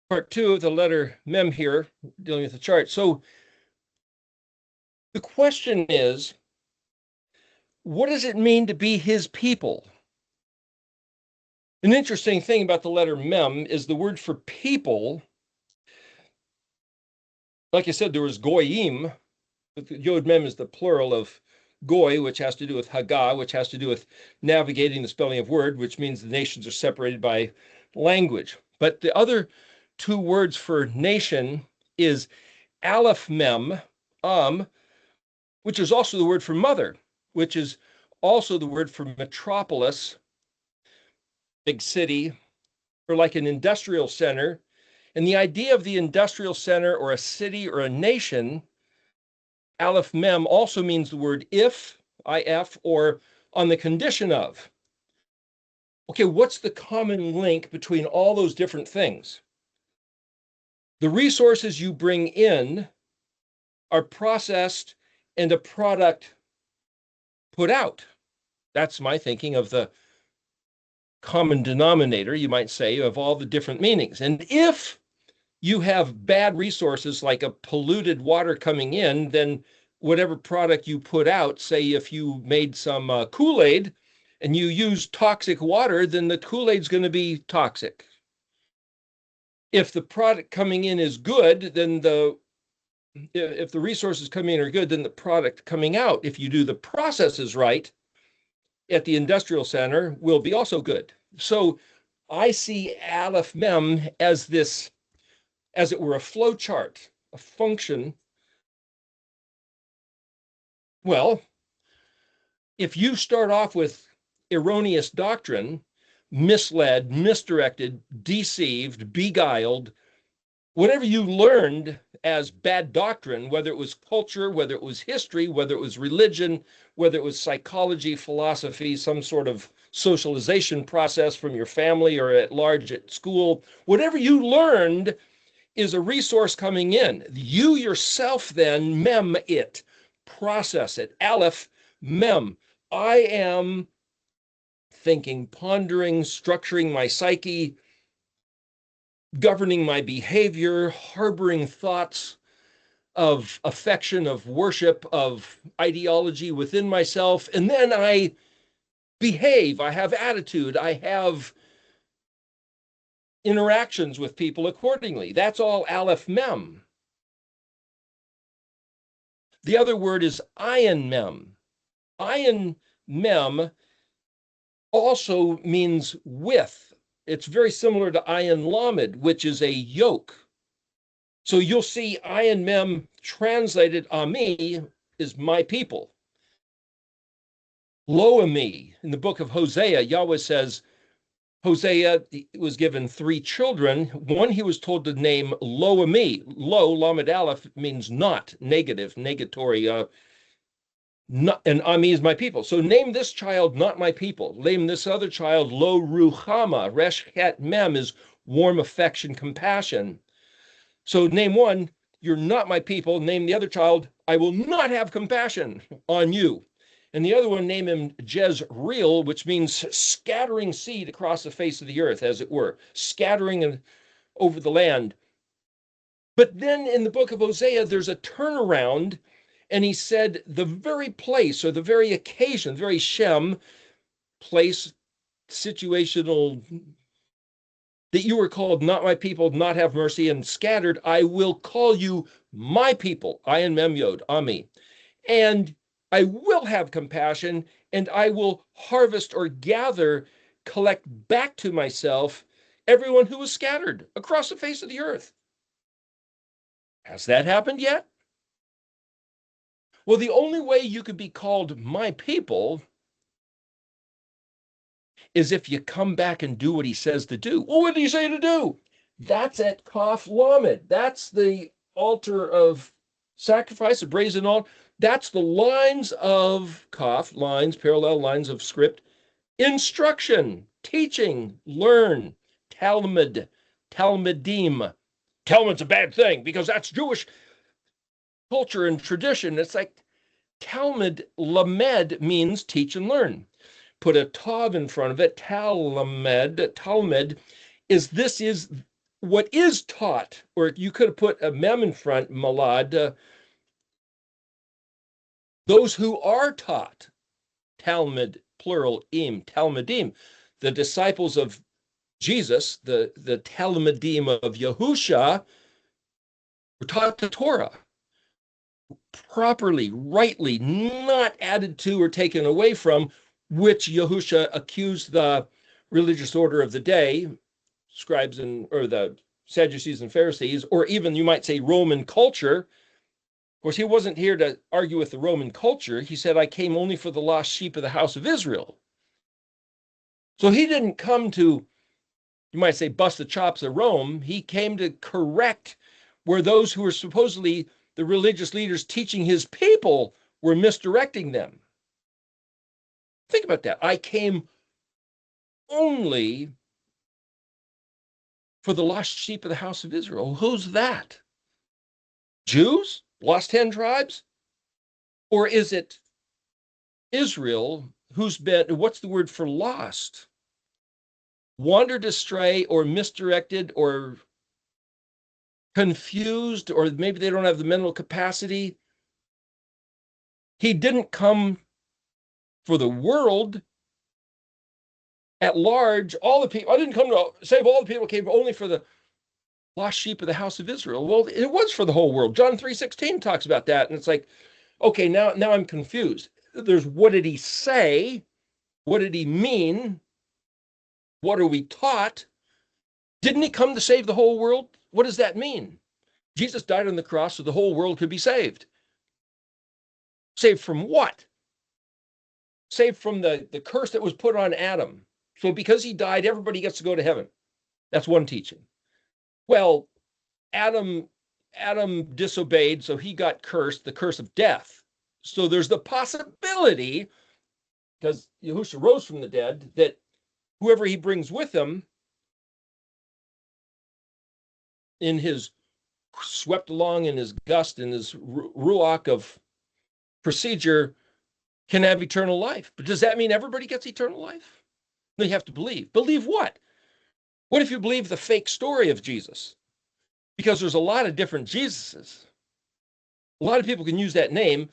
Part 2 of the letter MEM here, dealing with the chart. So the question is, what does it mean to be his people? An interesting thing about the letter MEM is the word for people. Like I said, there was goyim. Yod Mem is the plural of goy, which has to do with Haggah, which has to do with navigating the spelling of word, which means the nations are separated by language. But the other two words for nation is Aleph Mem, which is also the word for mother, which is also the word for metropolis, big city, or like an industrial center. And the idea of the industrial center or a city or a nation, Aleph Mem, also means the word if, or on the condition of. Okay, what's the common link between all those different things? The resources you bring in are processed and a product put out. That's my thinking of the common denominator, you might say, of all the different meanings. And if you have bad resources like a polluted water coming in, then whatever product you put out, say if you made some Kool-Aid and you use toxic water, then the Kool-Aid's going to be toxic. If the product coming in is good, then if the resources coming in are good, then the product coming out, if you do the processes right at the industrial center, will be also good. So I see Aleph Mem as this, as it were, a flow chart, a function. Well, if you start off with erroneous doctrine, misled, misdirected, deceived, beguiled, whatever you learned as bad doctrine, whether it was culture, whether it was history, whether it was religion, whether it was psychology, philosophy, some sort of socialization process from your family or at large at school, whatever you learned is a resource coming in. You yourself then mem it, process it. Aleph, mem. I am thinking, pondering, structuring my psyche, governing my behavior, harboring thoughts of affection, of worship, of ideology within myself. And then I behave, I have attitude, I have interactions with people accordingly. That's all Aleph Mem. The other word is Ayin Mem. Ayin Mem also means with. It's very similar to Ayin Lamed, which is a yoke. So you'll see Ayin Mem translated Ami is my people. Lo Ami, in the book of Hosea, Yahweh says, Hosea was given 3 children. One he was told to name Lo Ami. Lo, Lamed Aleph, means not, negative, negatory. Not, and Ami is my people. So name this child not my people. Name this other child Lo Ruchama. Resh Het Mem is warm affection, compassion. So name one, you're not my people. Name the other child, I will not have compassion on you. And the other one, name him Jezreel, which means scattering seed across the face of the earth, as it were, scattering over the land. But then in the book of Hosea, there's a turnaround, and he said the very place or the very occasion, the very Shem, place, situational, that you were called not my people, not have mercy, and scattered, I will call you my people, Ayin Mem Yod, Ami. And I will have compassion, and I will harvest or gather, collect back to myself everyone who was scattered across the face of the earth. Has that happened yet? Well, the only way you could be called my people is if you come back and do what he says to do. Well, what did he say to do? That's at Kaf Lamed. That's the altar of sacrifice, a brazen altar. That's the lines of Kaf, lines, parallel lines of script, instruction, teaching, learn, Talmud, Talmudim. Talmud's a bad thing because that's Jewish culture and tradition. It's like Talmud, lamed means teach and learn. Put a tav in front of it, Talmud is what is taught, or you could have put a mem in front, malad, those who are taught, Talmud, plural, Talmudim, the disciples of Jesus, the Talmudim of Yahushua, were taught the Torah properly, rightly, not added to or taken away from, which Yahushua accused the religious order of the day, scribes or the Sadducees and Pharisees, or even you might say Roman culture. Of course, he wasn't here to argue with the Roman culture. He said, I came only for the lost sheep of the house of Israel. So he didn't come to, you might say, bust the chops of Rome. He came to correct where those who were supposedly the religious leaders teaching his people were misdirecting them. Think about that. I came only for the lost sheep of the house of Israel. Who's that? Jews? Lost 10 tribes? Or is it Israel who's been, what's the word for lost? Wandered astray or misdirected or confused, or maybe they don't have the mental capacity. He didn't come for the world at large, all the people. I didn't come to save all the people, came only for the lost sheep of the house of Israel. Well, it was for the whole world. John 3:16 talks about that. And it's like, okay, now I'm confused. There's what did he say? What did he mean? What are we taught? Didn't he come to save the whole world? What does that mean? Jesus died on the cross so the whole world could be saved. Saved from what? Saved from the curse that was put on Adam. So because he died, everybody gets to go to heaven. That's one teaching. Well, Adam disobeyed, so he got cursed, the curse of death. So there's the possibility, because Yahushua rose from the dead, that whoever he brings with him in his swept along in his gust, in his ruach of procedure, can have eternal life. But does that mean everybody gets eternal life? No, you have to believe. Believe what? What if you believe the fake story of Jesus? Because there's a lot of different Jesuses. A lot of people can use that name,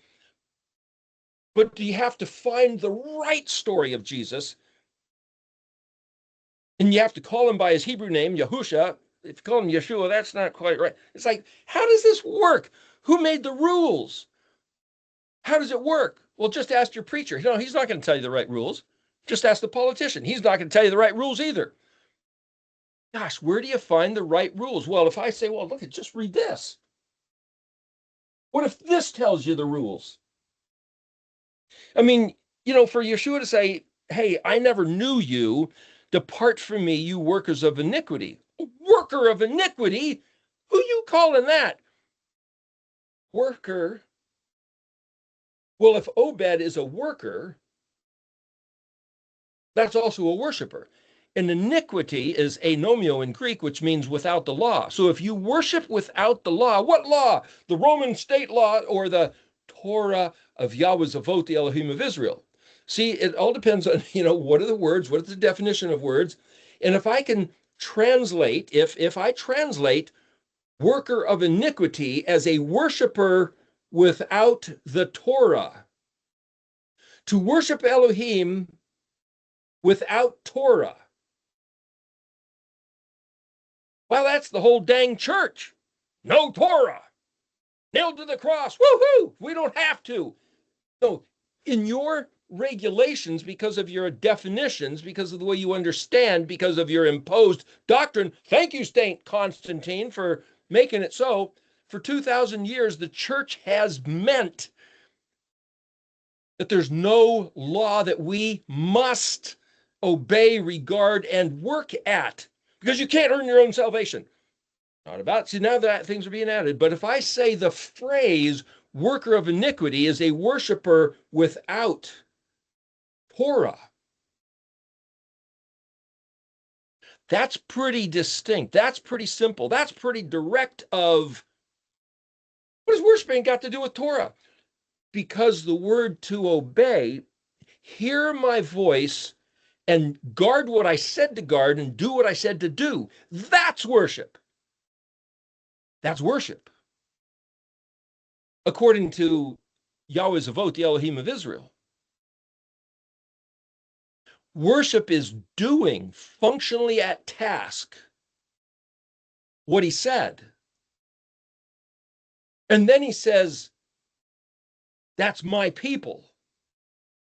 but you have to find the right story of Jesus. And you have to call him by his Hebrew name, Yahushua. If you call him Yeshua, that's not quite right. It's like, how does this work? Who made the rules? How does it work? Well, just ask your preacher. No, he's not going to tell you the right rules. Just ask the politician. He's not going to tell you the right rules either. Gosh, where do you find the right rules? Well, if I say, well, look, just read this. What if this tells you the rules? I mean, for Yeshua to say, hey, I never knew you. Depart from me, you workers of iniquity. Worker of iniquity? Who you calling that? Worker. Well, if Obed is a worker, that's also a worshiper. And iniquity is anomio in Greek, which means without the law. So if you worship without the law, what law? The Roman state law or the Torah of Yahweh Zavot, the Elohim of Israel? See, it all depends on, what are the words? What is the definition of words? And if I can translate, if I translate worker of iniquity as a worshiper without the Torah, to worship Elohim without Torah, well, that's the whole dang church. No Torah. Nailed to the cross. Woohoo! We don't have to. No, in your regulations, because of your definitions, because of the way you understand, because of your imposed doctrine, thank you, Saint Constantine, for making it so. For 2,000 years, the church has meant that there's no law that we must obey, regard, and work at, because you can't earn your own salvation. Not about, see, now that things are being added. But if I say the phrase worker of iniquity is a worshiper without Torah, that's pretty distinct. That's pretty simple. That's pretty direct of, what does worshiping got to do with Torah? Because the word to obey, hear my voice and guard what I said to guard and do what I said to do. That's worship. That's worship. According to Yahweh Zavot, the Elohim of Israel. Worship is doing functionally at task what he said. And then he says, that's my people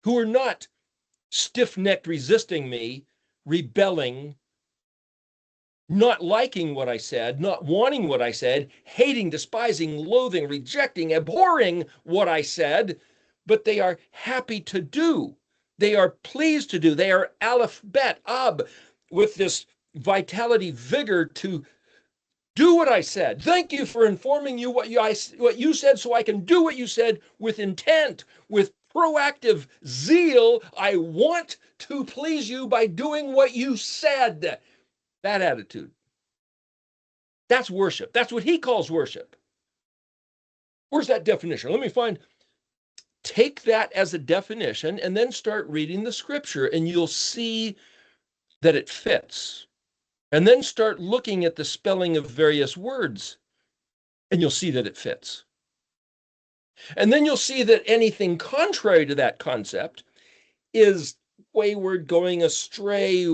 who are not stiff-necked resisting me, rebelling, not liking what I said, not wanting what I said, hating, despising, loathing, rejecting, abhorring what I said, but they are happy to do. They are pleased to do. They are ALEF-BEIT, Ab, with this vitality, vigor to do what I said. Thank you for informing you what you said so I can do what you said with intent, with proactive zeal. I want to please you by doing what you said. That attitude. That's worship. That's what he calls worship. Where's that definition? Let me find. Take that as a definition and then start reading the scripture and you'll see that it fits. And then start looking at the spelling of various words and you'll see that it fits. And then you'll see that anything contrary to that concept is wayward, going astray,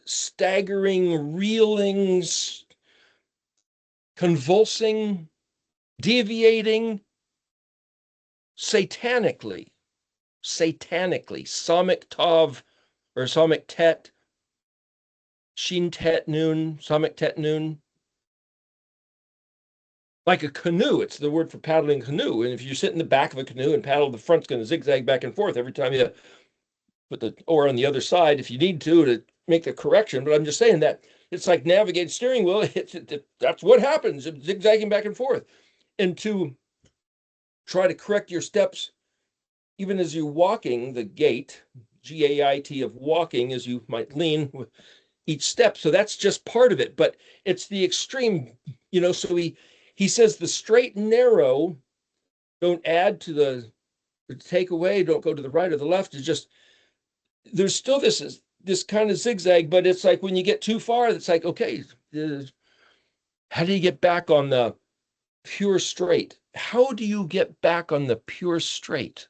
staggering, reeling, convulsing, deviating, satanically, Samik Tav or Samik Tet, Shin Tet Nun, Samik Tet Nun. Like a canoe, it's the word for paddling canoe. And if you sit in the back of a canoe and paddle, the front's going to zigzag back and forth every time you put the oar on the other side if you need to make the correction. But I'm just saying that it's like navigate steering wheel. That's what happens, zigzagging back and forth. And to try to correct your steps, even as you're walking the gait, G-A-I-T of walking, as you might lean with each step. So that's just part of it, but it's the extreme, so he says the straight and narrow, don't add to the take away, don't go to the right or the left. It's just, there's still this kind of zigzag, but it's like when you get too far, it's like, okay, how do you get back on the pure straight? How do you get back on the pure straight?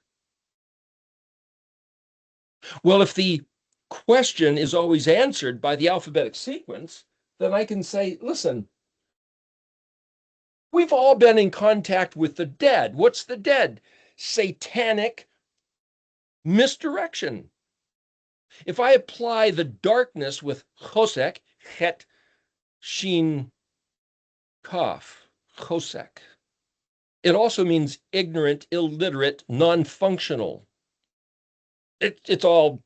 Well, if the question is always answered by the alphabetic sequence, then I can say, listen, we've all been in contact with the dead. What's the dead? Satanic misdirection. If I apply the darkness with chosek, het, shin, kaf, chosek, it also means ignorant, illiterate, non-functional. It's all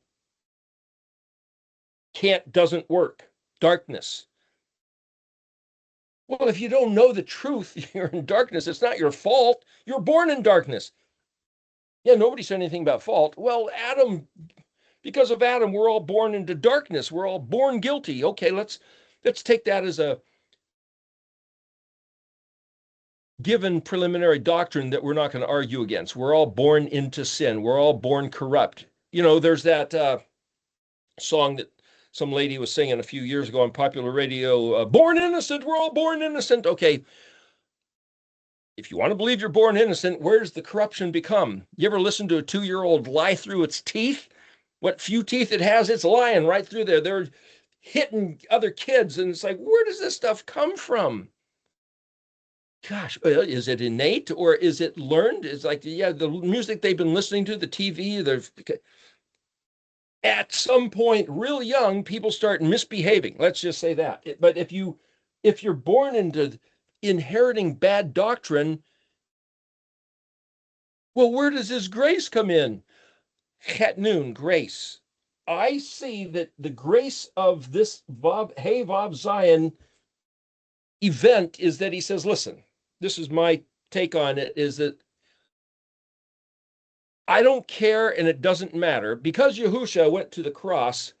doesn't work. Darkness. Well, if you don't know the truth, you're in darkness. It's not your fault. You're born in darkness. Yeah, nobody said anything about fault. Well, because of Adam, we're all born into darkness. We're all born guilty. Okay, let's take that as a given preliminary doctrine that we're not going to argue against. We're all born into sin. We're all born corrupt. There's that song that some lady was singing a few years ago on popular radio, born innocent, we're all born innocent. Okay, if you want to believe you're born innocent, where's the corruption become? You ever listen to a 2-year-old lie through its teeth? What few teeth it has, it's lying right through there. They're hitting other kids, and it's like, where does this stuff come from? Gosh, is it innate or is it learned? It's like, yeah, the music they've been listening to, the TV, at some point, real young, people start misbehaving. Let's just say that. But if you're born into inheriting bad doctrine, well, where does his grace come in? Chetnun, grace. I see that the grace of this Vav, Hey Vav Zion event is that he says, listen, this is my take on it, is that I don't care and it doesn't matter. Because Yahusha went to the cross,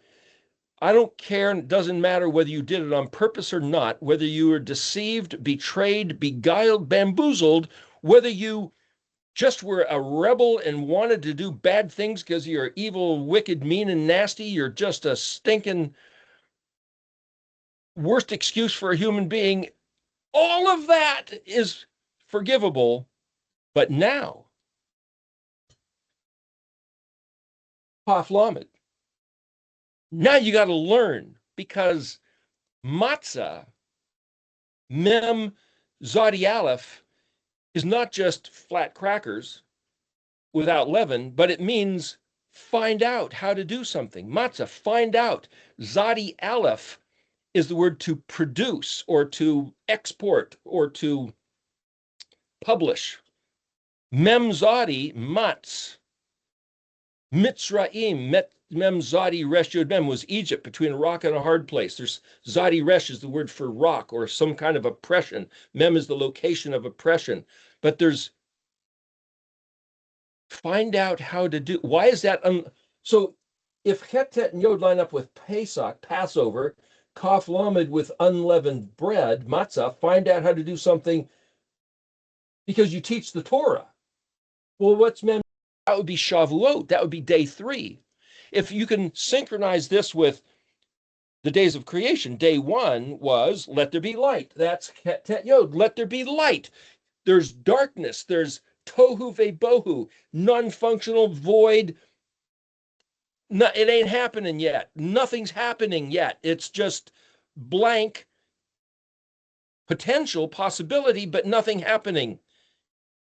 I don't care and it doesn't matter whether you did it on purpose or not, whether you were deceived, betrayed, beguiled, bamboozled, whether you just were a rebel and wanted to do bad things because you're evil, wicked, mean, and nasty, you're just a stinking worst excuse for a human being, all of that is forgivable. But now, Paf Lamed, now you got to learn, because matzah, mem, zadi aleph, is not just flat crackers without leaven, but it means find out how to do something. Matzah, find out. Zadi aleph is the word to produce or to export or to publish. Mem zadi, matz. Mitzrayim, mem zadi resh yod mem, was Egypt, between a rock and a hard place. There's zadi resh is the word for rock or some kind of oppression. Mem is the location of oppression. But there's find out how to do. Why is that? So if Chetet and Yod line up with Pesach, Passover, Kaf Lamed with unleavened bread, matzah, find out how to do something because you teach the Torah. Well, what's mem? That would be Shavuot. That would be day 3. If you can synchronize this with the days of creation, day 1 was let there be light. That's Tet Yod. Let there be light. There's darkness. There's tohu vebohu, non-functional, void. No, it ain't happening yet. Nothing's happening yet. It's just blank potential, possibility, but nothing happening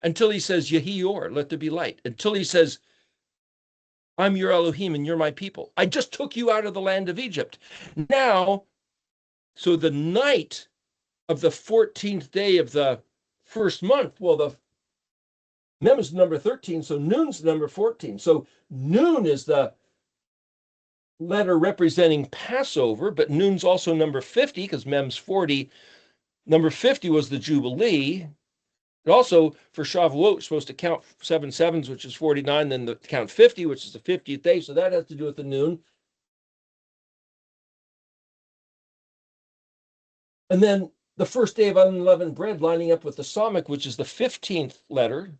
until he says, Yehi Or, let there be light. Until he says, I'm your Elohim and you're my people. I just took you out of the land of Egypt. Now, so the night of the 14th day of the first month, well, the Mem is number 13, so Noon's number 14. So Noon is the letter representing Passover, but Noon's also number 50 because Mem's 40. Number 50 was the Jubilee. And also, for Shavuot, you're supposed to count 7 sevens, which is 49, then count 50, which is the 50th day. So that has to do with the Noon. And then the first day of unleavened bread lining up with the Samach, which is the 15th letter.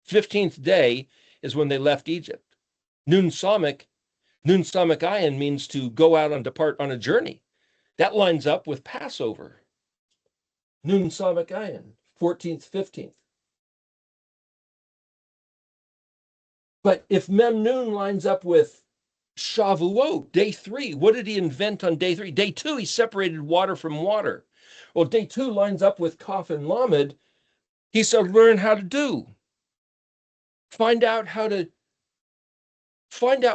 15th day is when they left Egypt. Nun Samach Ayin means to go out and depart on a journey. That lines up with Passover. Nun Samach Ayin, 14th, 15th. But if Mem Nun lines up with Shavuot, day 3, what did he invent on day 3? Day 2, he separated water from water. Well, day 2 lines up with Kaf and Lamed. He said, learn how to do. Find out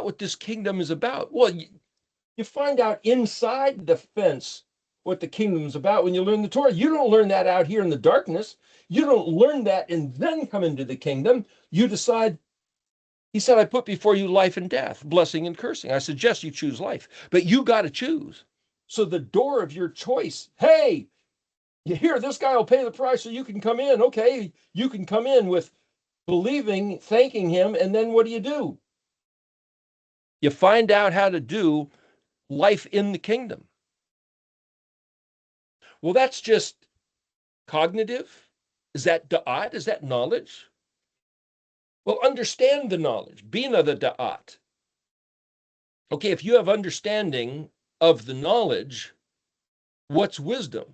what this kingdom is about. Well, you find out inside the fence what the kingdom's about when you learn the Torah. You don't learn that out here in the darkness. You don't learn that and then come into the kingdom. You decide, he said, I put before you life and death, blessing and cursing. I suggest you choose life, but you got to choose. So the door of your choice, hey, you hear this guy will pay the price so you can come in. Okay, you can come in with believing, thanking him, and then what do? You find out how to do life in the kingdom. Well, that's just cognitive. Is that da'at? Is that knowledge? Well, understand the knowledge. Bina the da'at. Okay, if you have understanding of the knowledge, what's wisdom?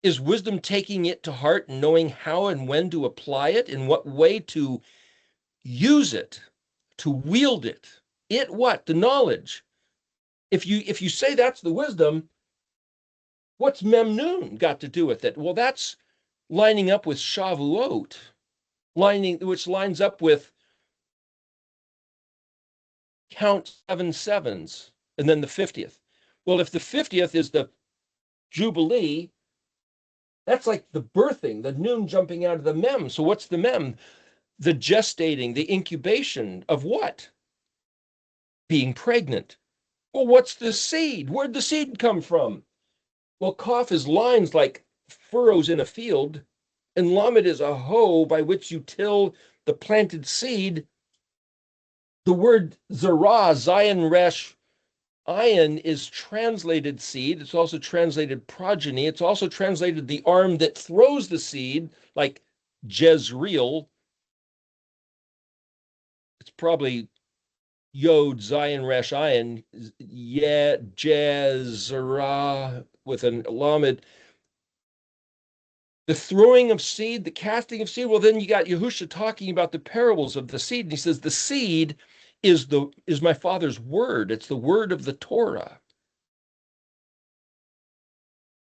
Is wisdom taking it to heart and knowing how and when to apply it, in what way to use it, to wield it? It what? The knowledge. If you say that's the wisdom, what's Memnoon got to do with it? Well, that's lining up with Shavuot, which lines up with count 7 sevens and then the 50th. Well, if the 50th is the Jubilee, that's like the birthing, the Noon jumping out of the Mem. So what's the Mem? The gestating, the incubation of what? Being pregnant. Well, what's the seed? Where'd the seed come from? Well, Kaf is lines like furrows in a field, and Lamed is a hoe by which you till the planted seed. The word Zerah, Zion Resh, Ayin is translated seed. It's also translated progeny. It's also translated the arm that throws the seed, like Jezreel. It's probably Yod, Zion, Resh, Ayin, Jezra with an Lamed. The throwing of seed, the casting of seed. Well, then you got Yahushua talking about the parables of the seed. And he says, the seed is my Father's word. It's the word of the Torah.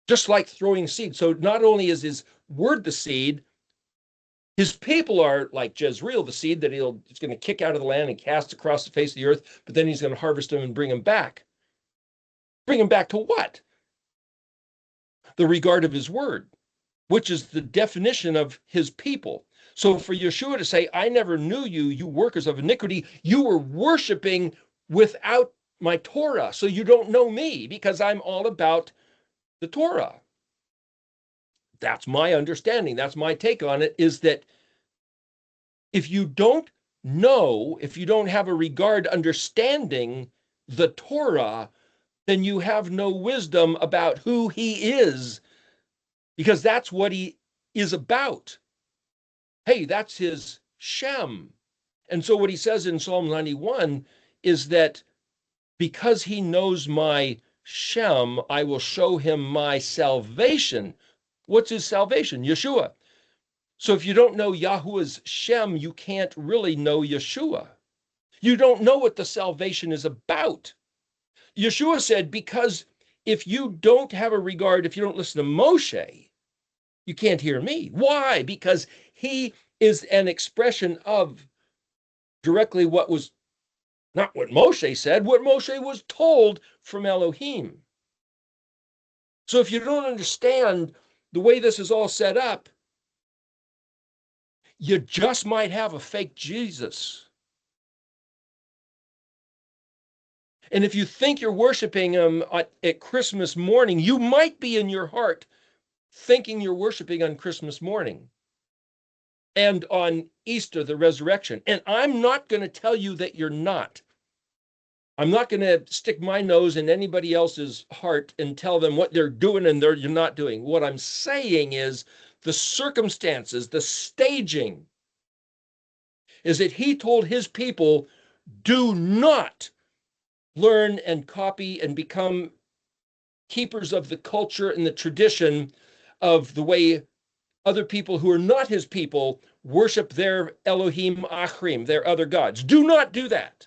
Just like throwing seed. So not only is his word the seed, his people are like Jezreel, the seed that he's going to kick out of the land and cast across the face of the earth, but then he's going to harvest them and bring them back. Bring them back to what? The regard of his word, which is the definition of his people. So for Yeshua to say, I never knew you, you workers of iniquity, you were worshiping without my Torah, so you don't know me because I'm all about the Torah. That's my understanding. That's my take on it, is that if you don't know, if you don't have a regard understanding the Torah, then you have no wisdom about who he is, because that's what he is about. Hey, that's his Shem. And so what he says in Psalm 91 is that because he knows my Shem, I will show him my salvation. What's his salvation? Yeshua. So if you don't know Yahuah's Shem, you can't really know Yeshua. You don't know what the salvation is about. Yeshua said, because if you don't have a regard, if you don't listen to Moshe, you can't hear me. Why? Because he is an expression of directly what was not what Moshe said, what Moshe was told from Elohim. So if you don't understand the way this is all set up, you just might have a fake Jesus. And if you think you're worshiping him at Christmas morning, you might be in your heart thinking you're worshiping on Christmas morning and on Easter, the resurrection. And I'm not going to tell you that you're not. I'm not going to stick my nose in anybody else's heart and tell them what they're doing and you're not doing. What I'm saying is the circumstances, the staging, is that he told his people, do not learn and copy and become keepers of the culture and the tradition of the way other people who are not his people worship their Elohim Achrim, their other gods. Do not do that.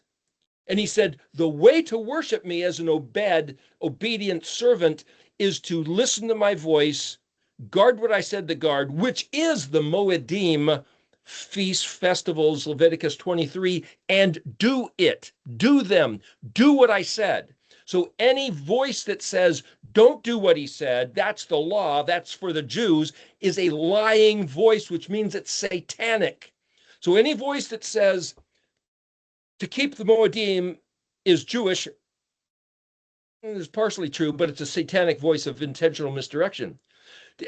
And he said, the way to worship me as an obedient servant is to listen to my voice, guard what I said to guard, which is the Moedim, feast, festivals, Leviticus 23, and do it. Do them. Do what I said. So any voice that says, don't do what he said, that's the law, that's for the Jews, is a lying voice, which means it's satanic. So any voice that says, to keep the Moedim is Jewish, is partially true, but it's a satanic voice of intentional misdirection.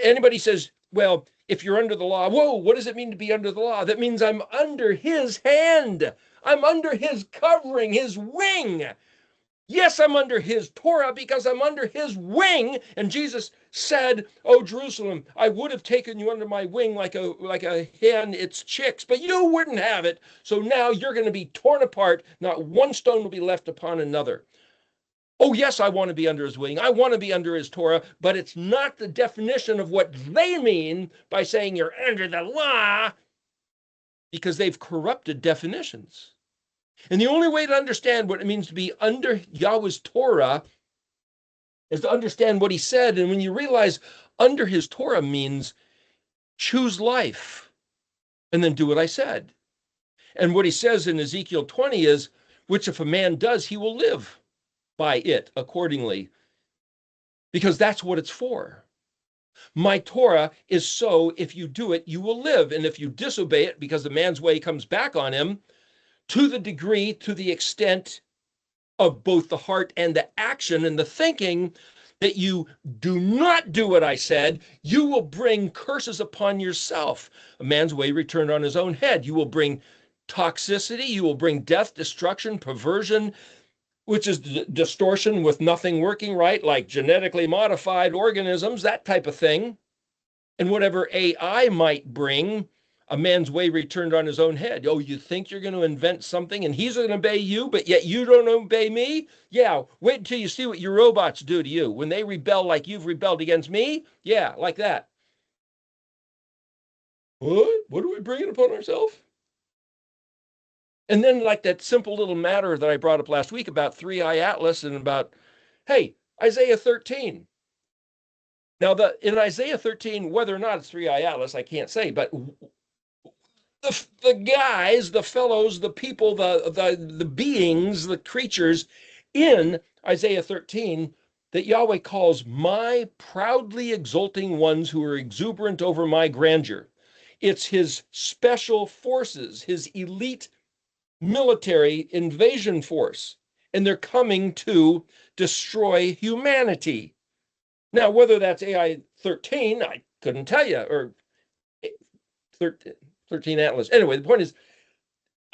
Anybody says, well, if you're under the law, whoa, what does it mean to be under the law? That means I'm under his hand. I'm under his covering, his wing. Yes, I'm under his Torah because I'm under his wing. And Jesus said, oh, Jerusalem, I would have taken you under my wing like a hen its chicks, but you wouldn't have it. So now you're going to be torn apart. Not one stone will be left upon another. Oh, yes, I want to be under his wing. I want to be under his Torah, but it's not the definition of what they mean by saying you're under the law, because they've corrupted definitions. And the only way to understand what it means to be under Yahweh's Torah is to understand what he said. And when you realize under his Torah means choose life and then do what I said. And what he says in Ezekiel 20 is, which if a man does, he will live by it accordingly, because that's what it's for. My Torah is so if you do it, you will live. And if you disobey it, because the man's way comes back on him, to the degree, to the extent of both the heart and the action and the thinking that you do not do what I said, you will bring curses upon yourself. A man's way returned on his own head. You will bring toxicity, you will bring death, destruction, perversion, which is distortion with nothing working right, like genetically modified organisms, that type of thing. And whatever AI might bring, a man's way returned on his own head. Oh, you think you're going to invent something and he's going to obey you, but yet you don't obey me? Yeah, wait until you see what your robots do to you. When they rebel like you've rebelled against me, yeah, like that. What are we bringing upon ourselves? And then like that simple little matter that I brought up last week about 3i Atlas and about, hey, Isaiah 13. Now, in Isaiah 13, whether or not it's 3i Atlas, I can't say, but the guys, the fellows, the people, the beings, the creatures in Isaiah 13 that Yahweh calls my proudly exulting ones who are exuberant over my grandeur. It's his special forces, his elite military invasion force, and they're coming to destroy humanity. Now, whether that's AI 13, I couldn't tell you, or 13 Atlas. Anyway, the point is,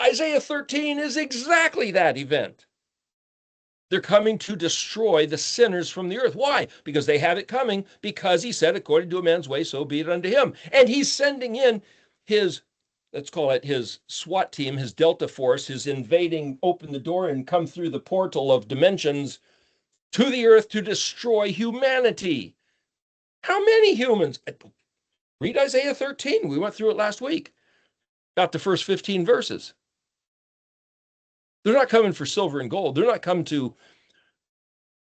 Isaiah 13 is exactly that event. They're coming to destroy the sinners from the earth. Why? Because they have it coming, because he said, according to a man's way, so be it unto him. And he's sending in his, let's call it his SWAT team, his Delta Force, his invading, open the door and come through the portal of dimensions to the earth to destroy humanity. How many humans? Read Isaiah 13. We went through it last week. Got the first 15 verses. They're not coming for silver and gold. They're not coming to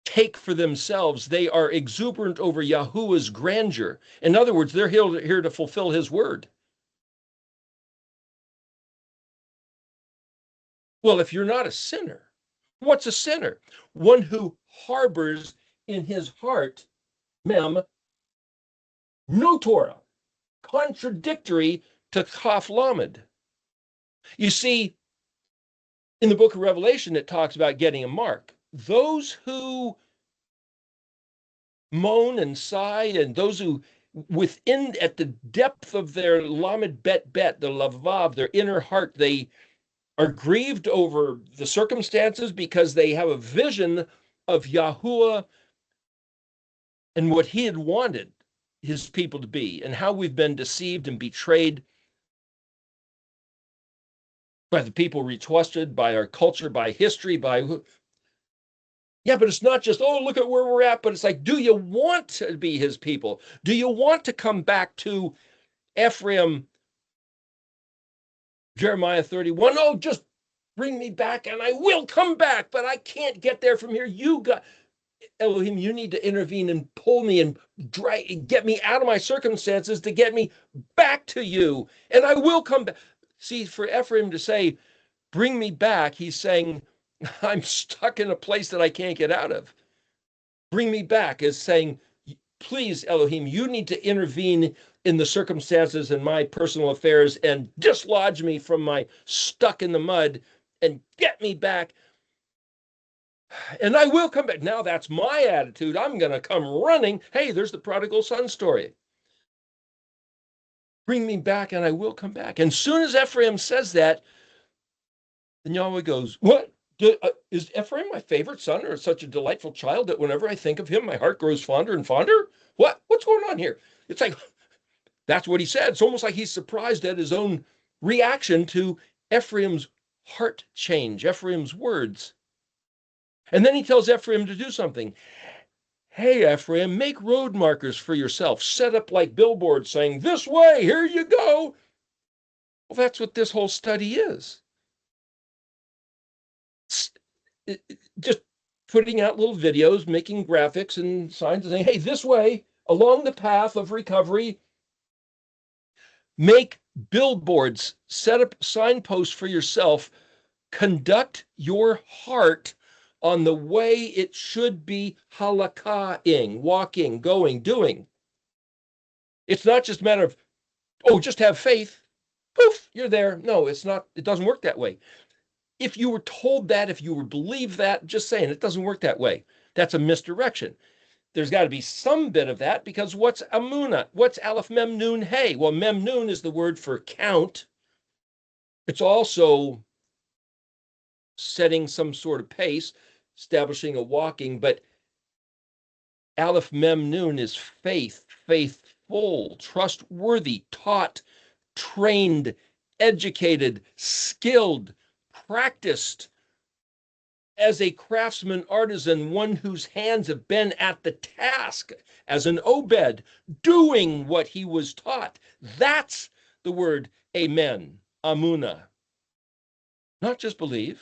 take for themselves. They are exuberant over Yahuah's grandeur. In other words, they're here to fulfill his word. Well, if you're not a sinner, what's a sinner? One who harbors in his heart, MEM, no Torah, contradictory to Kaf Lamed. You see, in the book of Revelation, it talks about getting a mark. Those who moan and sigh, and those who within, at the depth of their Lamed Bet Bet, the Lavav, their inner heart, they are grieved over the circumstances because they have a vision of Yahuah and what he had wanted his people to be, and how we've been deceived and betrayed by the people we trusted, by our culture, by history, by... Yeah, but it's not just, oh, look at where we're at, but it's like, do you want to be his people? Do you want to come back to Ephraim, Jeremiah 31? Oh, just bring me back and I will come back, but I can't get there from here. You got... Elohim, you need to intervene and pull me and get me out of my circumstances to get me back to you, and I will come back. See, for Ephraim to say, bring me back, he's saying, I'm stuck in a place that I can't get out of. Bring me back is saying, please, Elohim, you need to intervene in the circumstances and my personal affairs and dislodge me from my stuck in the mud and get me back. And I will come back. Now that's my attitude. I'm going to come running. Hey, there's the prodigal son story. Bring me back and I will come back. And soon as Ephraim says that, then Yahweh goes, what? Is Ephraim my favorite son, or such a delightful child that whenever I think of him, my heart grows fonder and fonder? What's going on here? It's like, that's what he said. It's almost like he's surprised at his own reaction to Ephraim's heart change, Ephraim's words. And then he tells Ephraim to do something. Hey, Ephraim, make road markers for yourself. Set up like billboards saying, this way, here you go. Well, that's what this whole study is. Just putting out little videos, making graphics and signs and saying, hey, this way, along the path of recovery. Make billboards, set up signposts for yourself. Conduct your heart on the way it should be halakha-ing, walking, going, doing. It's not just a matter of, oh, just have faith. Poof, you're there. No, it's not. It doesn't work that way. If you were told that, if you were believed that, just saying, it doesn't work that way. That's a misdirection. There's got to be some bit of that, because what's Amunah? What's Aleph Mem Nun Hey? Well, Mem Nun is the word for count. It's also setting some sort of pace, establishing a walking, but Aleph Mem Nun is faith, faithful, trustworthy, taught, trained, educated, skilled, practiced as a craftsman, artisan, one whose hands have been at the task as an Obed, doing what he was taught. That's the word amen, amuna. Not just believe.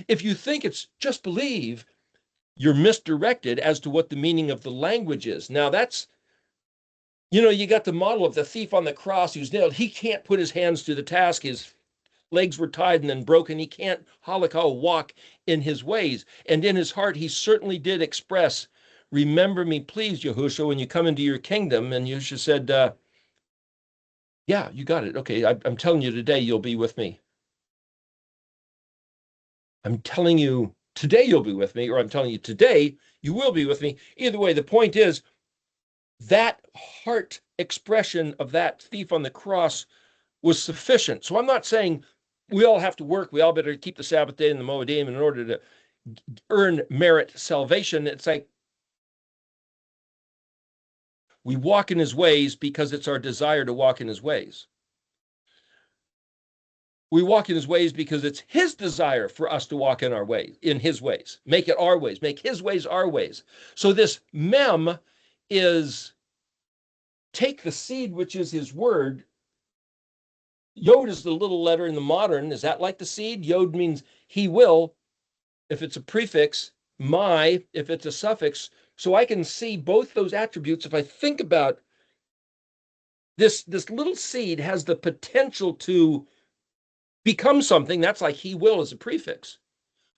If you think it's just believe, you're misdirected as to what the meaning of the language is. Now that's, you got the model of the thief on the cross who's nailed. He can't put his hands to the task. His legs were tied and then broken. He can't halakha walk in his ways. And in his heart, he certainly did express, remember me, please, Yahushua, when you come into your kingdom. And Yahushua said, yeah, you got it. Okay, I'm telling you today, you'll be with me. I'm telling you today you'll be with me, or I'm telling you today you will be with me. Either way, the point is that heart expression of that thief on the cross was sufficient. So I'm not saying we all have to work. We all better keep the Sabbath day and the Moedim in order to earn merit salvation. It's like we walk in his ways because it's our desire to walk in his ways. We walk in his ways because it's his desire for us to walk in our ways, in his ways, make it our ways, make his ways our ways. So this mem is take the seed, which is his word. Yod is the little letter in the modern. Is that like the seed? Yod means he will, if it's a prefix, my, if it's a suffix. So I can see both those attributes. If I think about this little seed has the potential to become something. That's like he will as a prefix.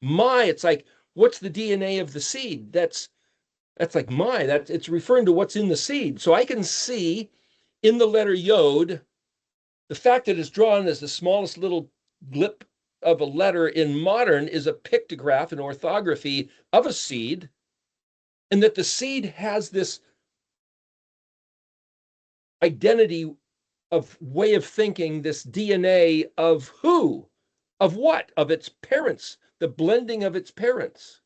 My, it's like, what's the DNA of the seed? That's like my, it's referring to what's in the seed. So I can see in the letter Yod, the fact that it's drawn as the smallest little blip of a letter in modern is a pictograph, an orthography of a seed, and that the seed has this identity of way of thinking, this DNA of who? Of what? Of its parents. The blending of its parents'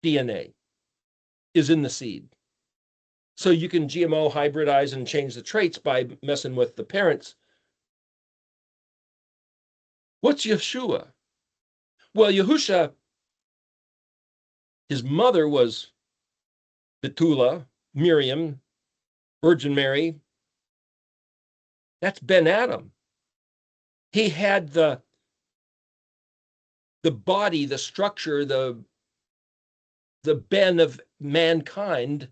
DNA is in the seed. So you can GMO hybridize and change the traits by messing with the parents. What's Yeshua? Well, Yahusha, his mother was Betula, Miriam, Virgin Mary. That's Ben Adam. He had the body, the structure, the Ben of mankind.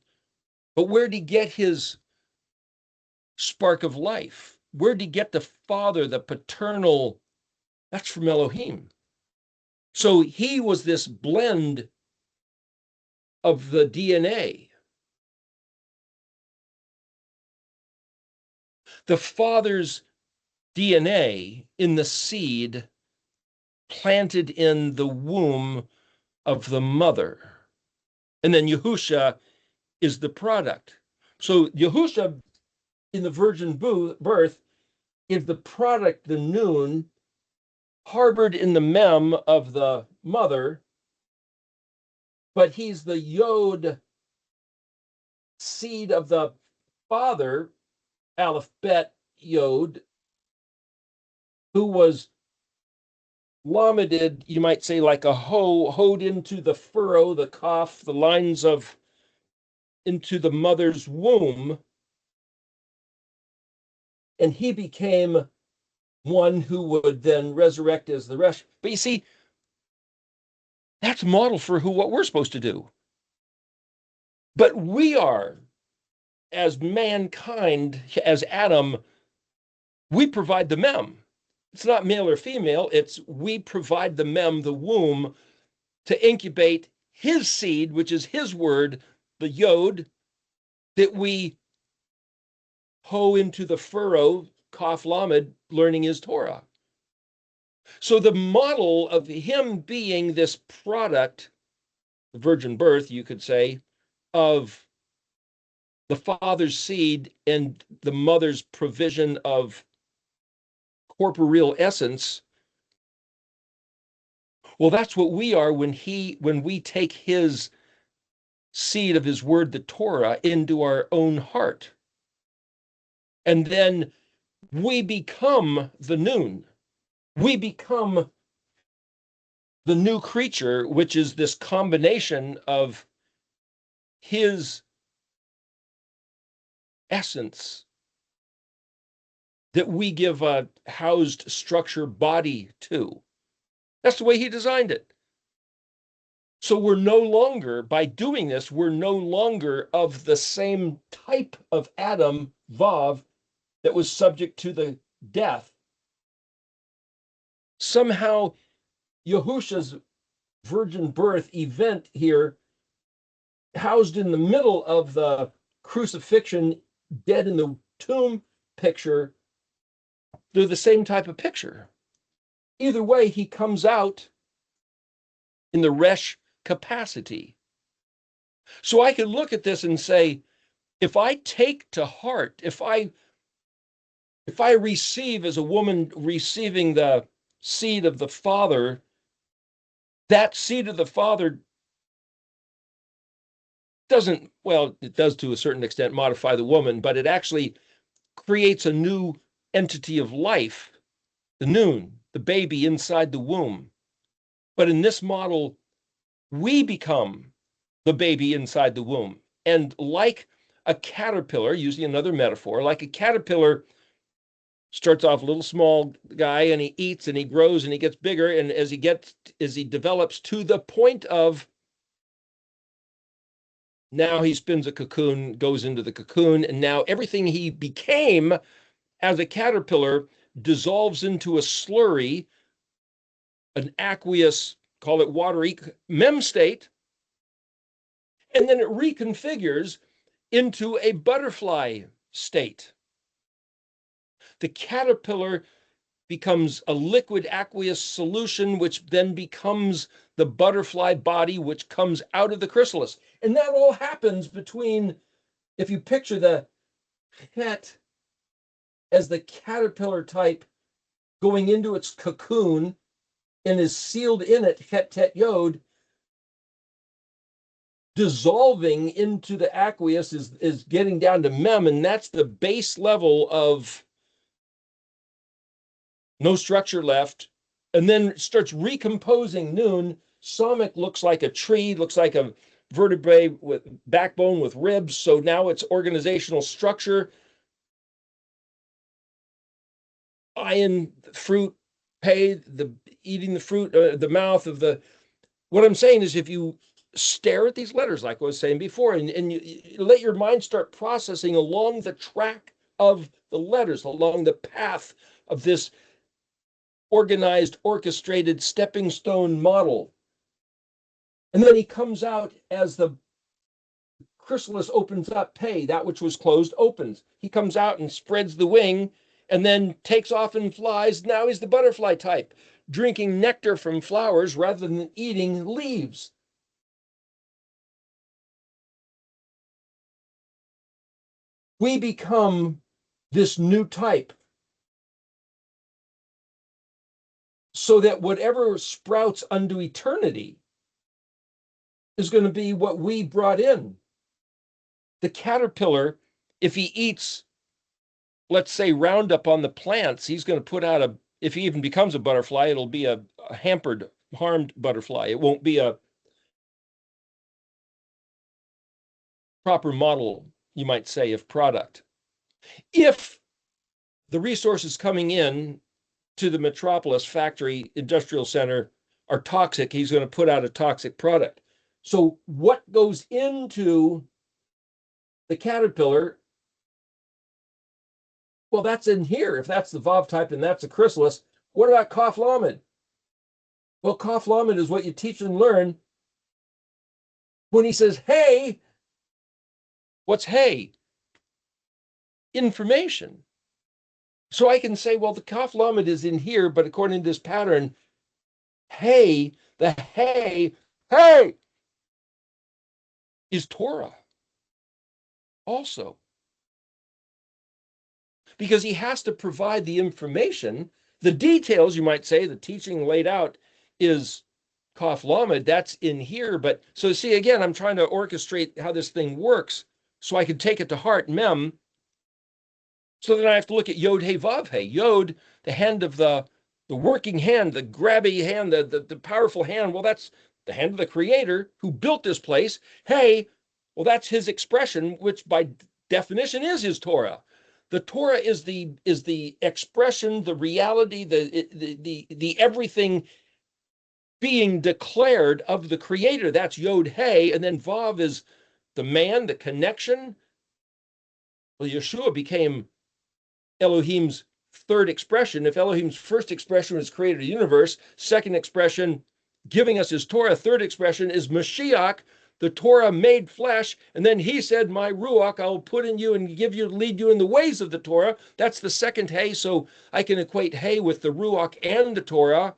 But where'd he get his spark of life? Where'd he get the father, the paternal? That's from Elohim. So he was this blend of the DNA. The father's DNA in the seed planted in the womb of the mother. And then Yahusha is the product. So Yahusha in the virgin birth is the product, the noon, harbored in the mem of the mother, but he's the Yod seed of the father, ALEF-BEIT Yod, who was lamaded, you might say, like a hoe, hoed into the furrow, the kaf, the lines of, into the mother's womb. And he became one who would then resurrect as the rest. But you see, that's model for what we're supposed to do. But we are, as mankind, as Adam, we provide the mem. It's not male or female. It's we provide the mem, the womb, to incubate his seed, which is his word, the Yod, that we hoe into the furrow, Kaf Lamed, learning his Torah. So the model of him being this product, the virgin birth, you could say, of the father's seed and the mother's provision of corporeal essence, well, that's what we are when we take his seed of his word, the Torah, into our own heart. And then we become the noon. We become the new creature, which is this combination of his essence that we give a housed structure body to. That's the way he designed it. So we're no longer, by doing this, we're no longer of the same type of Adam, Vav, that was subject to the death. Somehow, Yahusha's virgin birth event here, housed in the middle of the crucifixion, dead in the tomb picture, they're the same type of picture. Either way, he comes out in the resh capacity. So I could look at this and say, if I take to heart, if I receive as a woman receiving the seed of the Father, that seed of the Father doesn't, well, it does to a certain extent modify the woman, but it actually creates a new entity of life, the noon, the baby inside the womb. But in this model, we become the baby inside the womb. And like a caterpillar, using another metaphor, like a caterpillar starts off a little small guy and he eats and he grows and he gets bigger. And as he develops to the point of now he spins a cocoon, goes into the cocoon, and now everything he became as a caterpillar dissolves into a slurry, an aqueous, call it watery MEM state, and then it reconfigures into a butterfly state. The caterpillar becomes a liquid aqueous solution, which then becomes the butterfly body, which comes out of the chrysalis. And that all happens between, if you picture the het as the caterpillar type going into its cocoon and is sealed in it, het tet yod, dissolving into the aqueous is getting down to MEM, and that's the base level of no structure left, and then it starts recomposing noon. Somic looks like a tree, looks like a vertebrae with backbone with ribs, so now it's organizational structure. Iron, fruit, pay, the eating the fruit, the mouth of the, what I'm saying is if you stare at these letters, like I was saying before, and you let your mind start processing along the track of the letters, along the path of this organized, orchestrated stepping stone model. And then he comes out as the chrysalis opens up, pay, that which was closed opens. He comes out and spreads the wing and then takes off and flies. Now he's the butterfly type, drinking nectar from flowers rather than eating leaves. We become this new type so that whatever sprouts unto eternity is going to be what we brought in. The caterpillar, if he eats, let's say, Roundup on the plants, he's going to put out if he even becomes a butterfly, it'll be a hampered, harmed butterfly. It won't be a proper model, you might say, of product. If the resources coming in to the metropolis factory industrial center are toxic, he's going to put out a toxic product. So what goes into the caterpillar? Well, that's in here. If that's the Vav type and that's a chrysalis, what about Kaf Lamed? Well, Kaf Lamed is what you teach and learn. When he says, hey, what's hey? Information. So I can say, well, the Kaf Lamed is in here, but according to this pattern, hey, the hey is Torah also. Because he has to provide the information, the details, you might say, the teaching laid out is Kaf Lamed, that's in here. But so see, again, I'm trying to orchestrate how this thing works so I can take it to heart, MEM, So then I have to look at Yod Hey Vav Hey. Yod, the hand of the working hand, the grabby hand, the powerful hand. Well, that's the hand of the Creator who built this place. Hey, well, that's His expression, which by definition is His Torah. The Torah is the expression, the reality, the everything being declared of the Creator. That's Yod Hey, and then Vav is the man, the connection. Well, Yeshua became Elohim's third expression. If Elohim's first expression was created a universe, second expression, giving us his Torah, third expression is Mashiach, the Torah made flesh. And then he said, my Ruach, I'll put in you and give you, lead you in the ways of the Torah. That's the second Hey. So I can equate Hey with the Ruach and the Torah.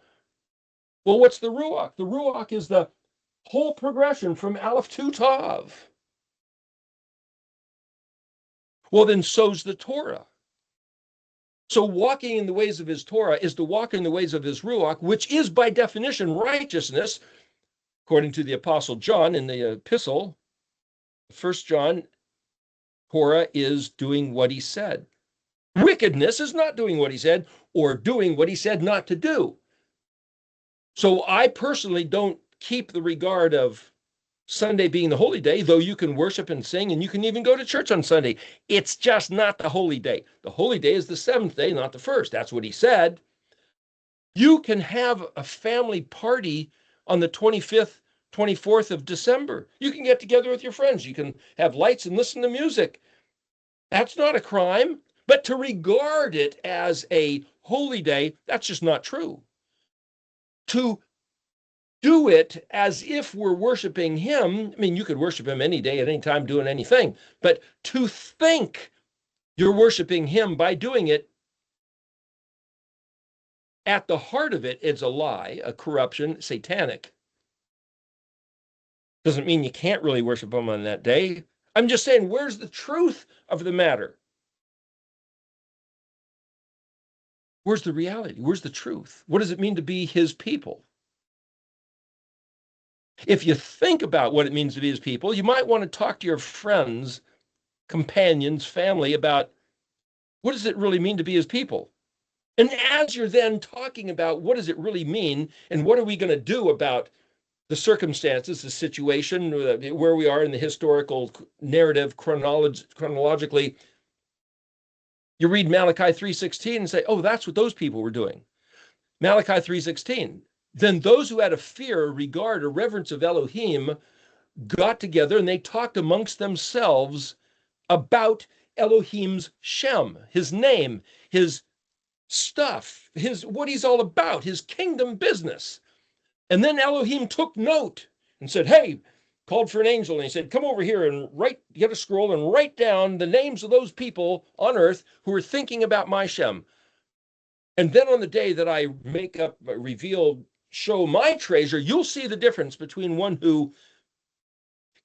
Well, what's the Ruach? The Ruach is the whole progression from ALEF-TAV. Well, then so's the Torah. So walking in the ways of his Torah is to walk in the ways of his Ruach, which is by definition righteousness, according to the Apostle John in the epistle. 1 John, Torah is doing what he said. Wickedness is not doing what he said or doing what he said not to do. So I personally don't keep the regard of Sunday being the holy day, though you can worship and sing and you can even go to church on Sunday. It's just not the holy day. The holy day is the seventh day, not the first. That's what he said. You can have a family party on the 25th, 24th of December. You can get together with your friends. You can have lights and listen to music. That's not a crime. But to regard it as a holy day, that's just not true. To do it as if we're worshiping him. I mean, you could worship him any day, at any time, doing anything. But to think you're worshiping him by doing it, at the heart of it, it's a lie, a corruption, satanic. Doesn't mean you can't really worship him on that day. I'm just saying, where's the truth of the matter? Where's the reality? Where's the truth? What does it mean to be his people? If you think about what it means to be his people, you might want to talk to your friends, companions, family about what does it really mean to be his people? And as you're then talking about what does it really mean and what are we going to do about the circumstances, the situation, where we are in the historical narrative chronologically, you read Malachi 3:16 and say, oh, that's what those people were doing. Malachi 3:16. Then those who had a fear, a regard, a reverence of Elohim got together and they talked amongst themselves about Elohim's Shem, his name, his stuff, his what he's all about, his kingdom business. And then Elohim took note and said, hey, called for an angel and he said, come over here and get a scroll and write down the names of those people on earth who are thinking about my Shem. And then on the day that I reveal, show my treasure, you'll see the difference between one who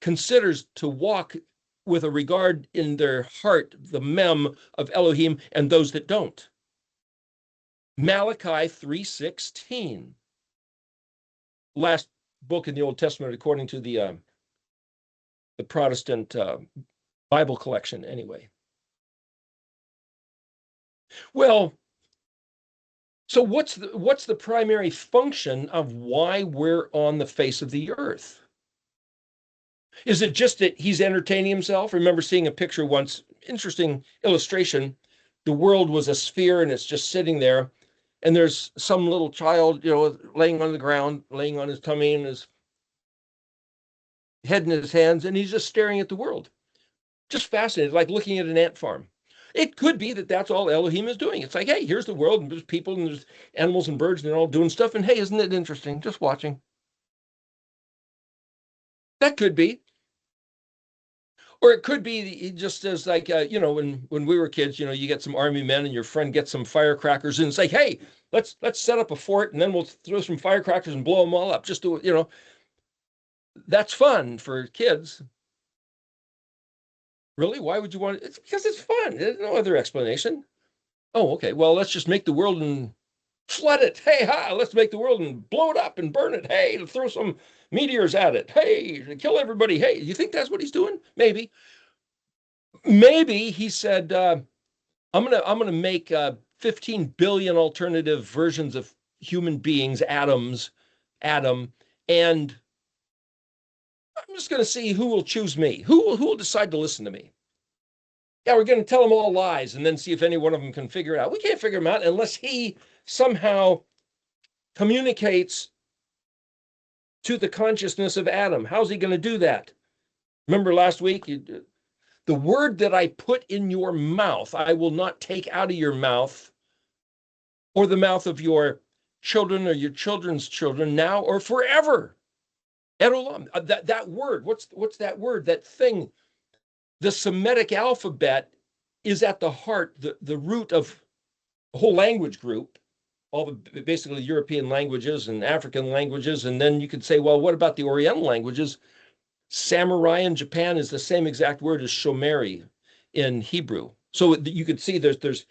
considers to walk with a regard in their heart, the MEM of Elohim, and those that don't. Malachi 3:16. Last book in the Old Testament, according to the Protestant Bible collection, anyway. Well, so what's the primary function of why we're on the face of the earth? Is it just that he's entertaining himself? I remember seeing a picture once, interesting illustration. The world was a sphere and it's just sitting there. And there's some little child, laying on the ground, laying on his tummy and his head in his hands, and he's just staring at the world. Just fascinated, like looking at an ant farm. It could be that that's all Elohim is doing. It's like, hey, here's the world, and there's people, and there's animals and birds, and they're all doing stuff, and hey, isn't it interesting? Just watching. That could be. Or it could be just as like, when we were kids, you get some army men and your friend gets some firecrackers and it's like, hey, let's set up a fort and then we'll throw some firecrackers and blow them all up. Just to, that's fun for kids. Really? Why would you want it? It's because it's fun. There's no other explanation. Oh, okay. Well, let's just make the world and flood it. Hey, let's make the world and blow it up and burn it. Hey, throw some meteors at it. Hey, kill everybody. Hey, you think that's what he's doing? Maybe he said, I'm gonna make 15 billion alternative versions of human beings, Adam, and I'm just gonna see who will choose me, who will decide to listen to me. Yeah, we're gonna tell them all lies and then see if any one of them can figure it out. We can't figure them out unless he somehow communicates to the consciousness of Adam. How's he going to do that? Remember last week, the word that I put in your mouth, I will not take out of your mouth or the mouth of your children or your children's children now or forever. Edolam, that word, what's that word? That thing, the Semitic alphabet is at the heart, the root of a whole language group, all the basically European languages and African languages. And then you could say, well, what about the Oriental languages? Samurai in Japan is the same exact word as Shomeri in Hebrew. So you could see there's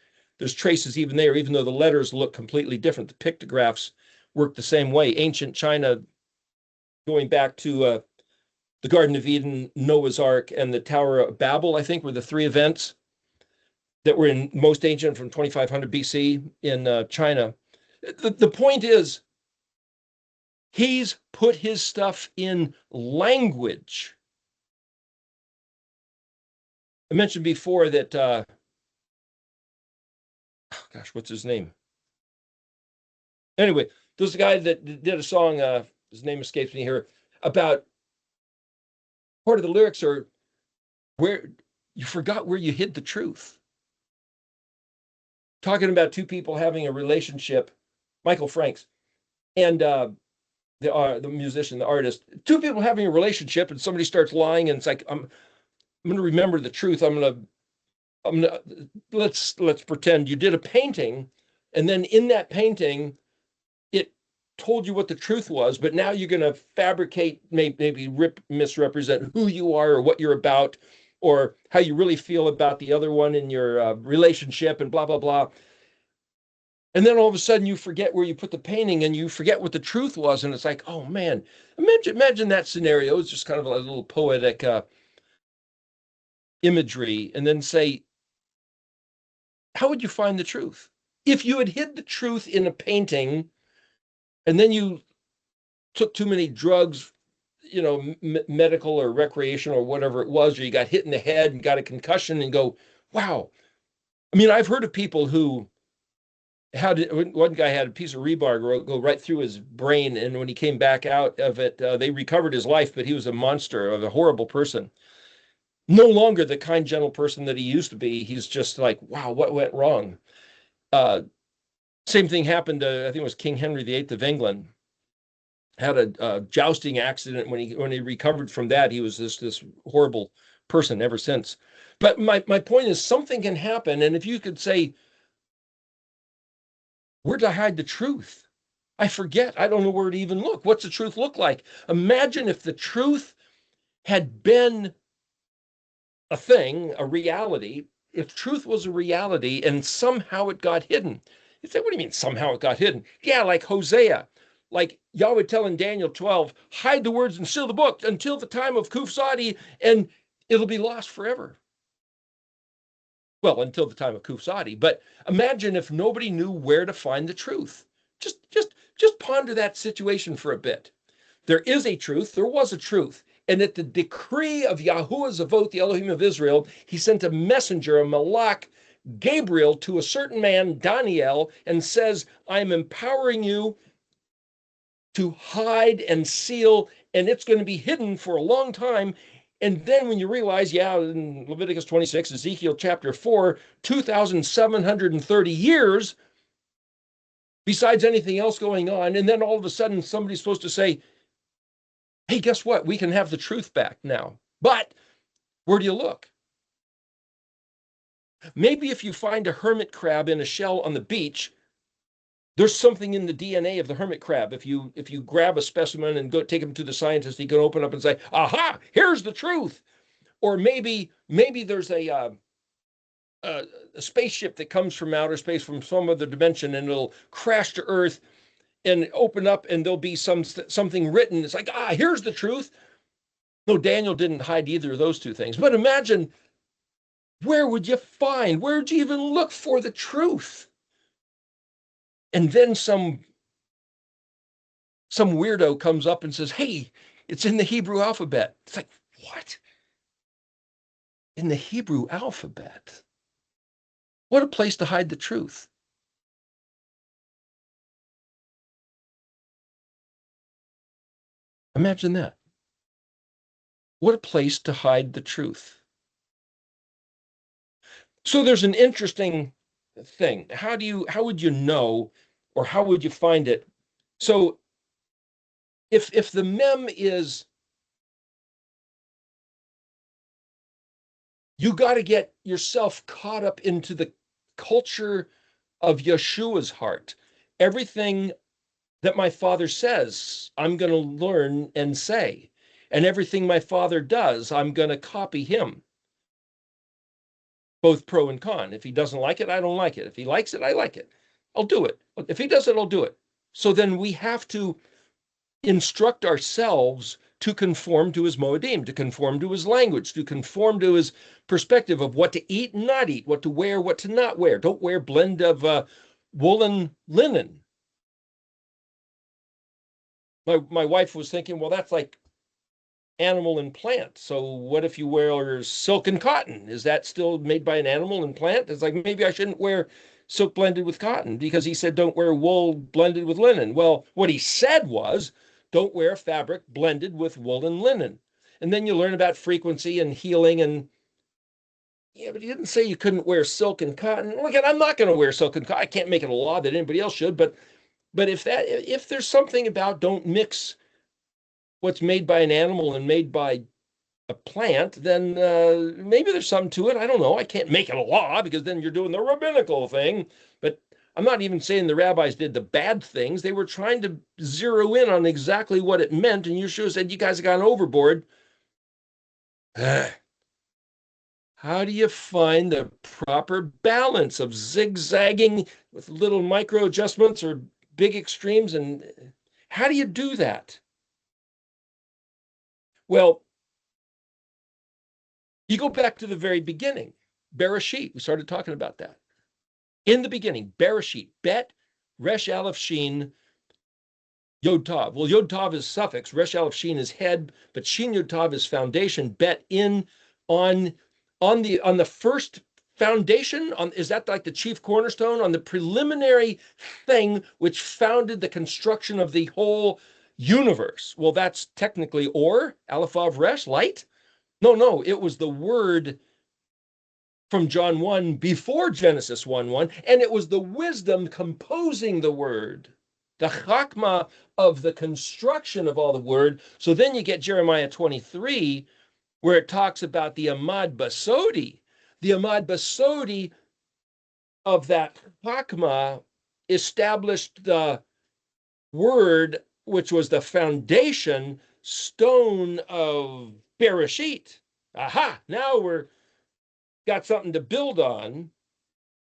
traces even there, even though the letters look completely different. The pictographs work the same way. Ancient China, going back to the Garden of Eden, Noah's Ark, and the Tower of Babel, I think, were the three events that were in most ancient from 2500 BC in China. The point is, he's put his stuff in language. I mentioned before that, gosh, what's his name? Anyway, there's a guy that did a song, his name escapes me here, about part of the lyrics are where you forgot where you hid the truth. Talking about two people having a relationship, Michael Franks, and the musician, the artist, two people having a relationship, and somebody starts lying, and it's like, I'm going to remember the truth. Let's pretend you did a painting, and then in that painting, it told you what the truth was, but now you're going to fabricate, maybe misrepresent who you are or what you're about, or how you really feel about the other one in your relationship, and blah, blah, blah. And then all of a sudden you forget where you put the painting and you forget what the truth was. And it's like, oh man, imagine that scenario. It's just kind of a little poetic imagery. And then say, how would you find the truth? If you had hid the truth in a painting and then you took too many drugs, medical or recreational or whatever it was, or you got hit in the head and got a concussion and go, wow. I mean, I've heard of people who one guy had a piece of rebar go right through his brain, and when he came back out of it, they recovered his life, but he was a monster, of a horrible person. No longer the kind, gentle person that he used to be. He's just like, wow, what went wrong? Same thing happened to, I think it was King Henry VIII of England. Had a jousting accident. When he recovered from that, he was this horrible person ever since. But my point is, something can happen, and if you could say, where'd I hide the truth? I forget. I don't know where to even look. What's the truth look like? Imagine if the truth had been a thing, a reality, if truth was a reality and somehow it got hidden. You say, what do you mean somehow it got hidden? Yeah, like Hosea, like Yahweh telling Daniel 12, hide the words and seal the book until the time of Kufsadi, and it'll be lost forever. Well, until the time of Kufsadi. But imagine if nobody knew where to find the truth. Just ponder that situation for a bit. There is a truth. There was a truth. And at the decree of Yahuah Zavot, the Elohim of Israel, he sent a messenger, a malach, Gabriel, to a certain man, Daniel, and says, I'm empowering you to hide and seal, and it's going to be hidden for a long time. And then when you realize, yeah, in Leviticus 26, Ezekiel chapter 4, 2,730 years, besides anything else going on, and then all of a sudden somebody's supposed to say, hey, guess what? We can have the truth back now. But where do you look? Maybe if you find a hermit crab in a shell on the beach, there's something in the DNA of the hermit crab. If you grab a specimen and go take him to the scientist, he can open up and say, aha, here's the truth. Or maybe there's a spaceship that comes from outer space, from some other dimension, and it'll crash to Earth and open up, and there'll be something written. It's like, here's the truth. No, Daniel didn't hide either of those two things. But imagine Where would you find? Where would you even look for the truth? And then some weirdo comes up and says, hey, it's in the Hebrew alphabet. It's like, what? In the Hebrew alphabet? What a place to hide the truth. Imagine that. What a place to hide the truth. So there's an interesting thing. How would you know, or how would you find it? So if the MEM is, you got to get yourself caught up into the culture of Yeshua's heart. Everything that my father says, I'm going to learn and say. And everything my father does, I'm going to copy him. Both pro and con. If he doesn't like it, I don't like it. If he likes it, I like it. I'll do it. If he does it, I'll do it. So then we have to instruct ourselves to conform to his moedim, to conform to his language, to conform to his perspective of what to eat and not eat, what to wear, what to not wear. Don't wear blend of woolen linen. My wife was thinking, well, that's like animal and plant. So what if you wear silk and cotton? Is that still made by an animal and plant? It's like, maybe I shouldn't wear silk blended with cotton, because he said don't wear wool blended with linen. Well, what he said was don't wear fabric blended with wool and linen. And then you learn about frequency and healing, and yeah, but he didn't say you couldn't wear silk and cotton. Look, I'm not going to wear silk and cotton. I can't make it a law that anybody else should, but if there's something about don't mix what's made by an animal and made by a plant, then maybe there's something to it. I don't know. I can't make it a law, because then you're doing the rabbinical thing. But I'm not even saying the rabbis did the bad things. They were trying to zero in on exactly what it meant. And Yeshua said, you guys have gone overboard. How do you find the proper balance of zigzagging with little micro adjustments or big extremes? And how do you do that? Well, you go back to the very beginning, Bereshit. We started talking about that. In the beginning, Bereshit, Bet, Resh Aleph Shin, Yod Tav. Well, Yod Tav is suffix, Resh Aleph Shin is head, but Shin Yod Tav is foundation. Bet in on the first foundation. Is that like the chief cornerstone, on the preliminary thing which founded the construction of the whole universe? Well, that's technically Or, Aleph Resh, light. No, it was the word from John 1 before Genesis 1:1, and it was the wisdom composing the word, the chakma of the construction of all the word. So then you get Jeremiah 23, where it talks about the Amad Basodi. The Amad Basodi of that chakma established the word, which was the foundation stone of Bereshit. Aha, now we're got something to build on.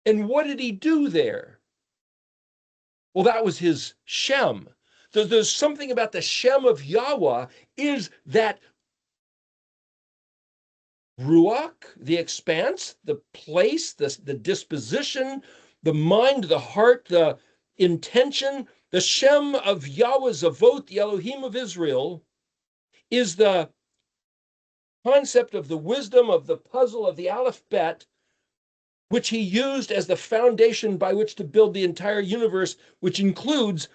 And what did he do there? Well, that was his Shem. There's something about the Shem of Yahuah, is that Ruach, the expanse, the place, the disposition, the mind, the heart, the intention. The Shem of Yahuah Zavot, the Elohim of Israel, is the concept of the wisdom of the puzzle of the ALEF-BEIT, which he used as the foundation by which to build the entire universe, which includes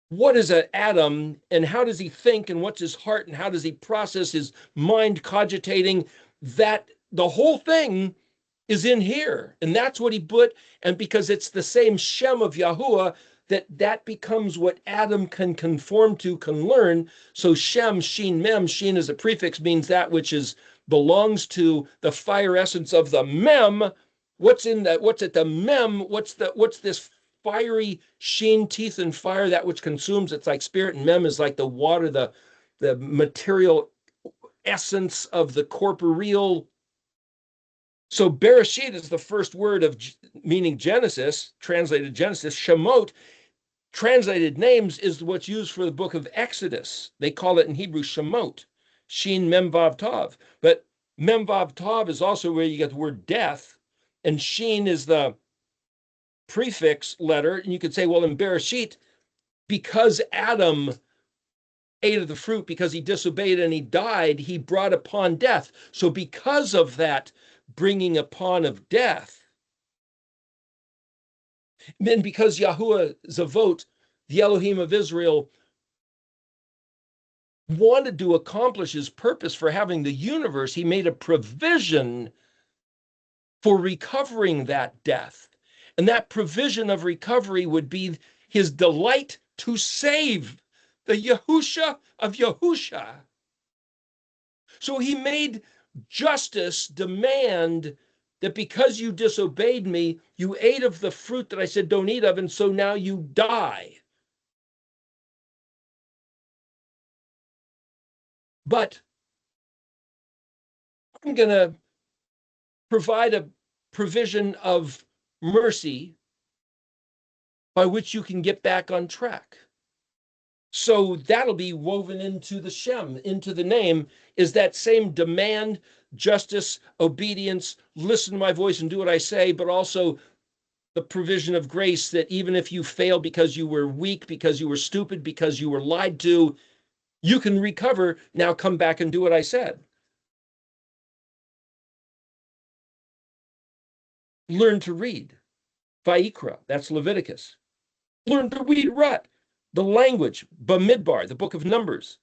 what is an atom and how does he think and what's his heart and how does he process his mind cogitating. That the whole thing is in here, and that's what he put. And because it's the same Shem of Yahuah, that becomes what Adam can conform to, can learn. So Shem, Shin, Mem, Shin as a prefix means that which belongs to the fire essence of the Mem. What's in that? What's at the Mem? What's this fiery Shin, teeth and fire, that which consumes? It's like spirit, and Mem is like the water, the material essence of the corporeal. So Bereshit is the first word of meaning Genesis, translated Genesis. Shemot, translated names, is what's used for the book of Exodus. They call it in Hebrew Shemot, Shin Mem Vav Tav. But Mem Vav Tav is also where you get the word death, and Shin is the prefix letter. And you could say, well, in Bereshit, because Adam ate of the fruit, because he disobeyed and he died, he brought upon death. So because of that bringing upon of death, then because Yahuah Zavot, the Elohim of Israel, wanted to accomplish his purpose for having the universe, he made a provision for recovering that death. And that provision of recovery would be his delight to save the Yahusha of Yahusha. So he made justice demand that because you disobeyed me, you ate of the fruit that I said don't eat of, and so now you die. But I'm going to provide a provision of mercy by which you can get back on track. So that'll be woven into the Shem, into the name, is that same demand, justice, obedience, listen to my voice and do what I say, but also the provision of grace that even if you fail because you were weak, because you were stupid, because you were lied to, you can recover. Now come back and do what I said. Learn to read. Vayikra, that's Leviticus. Learn to read Rut, the language, Bamidbar, the book of Numbers.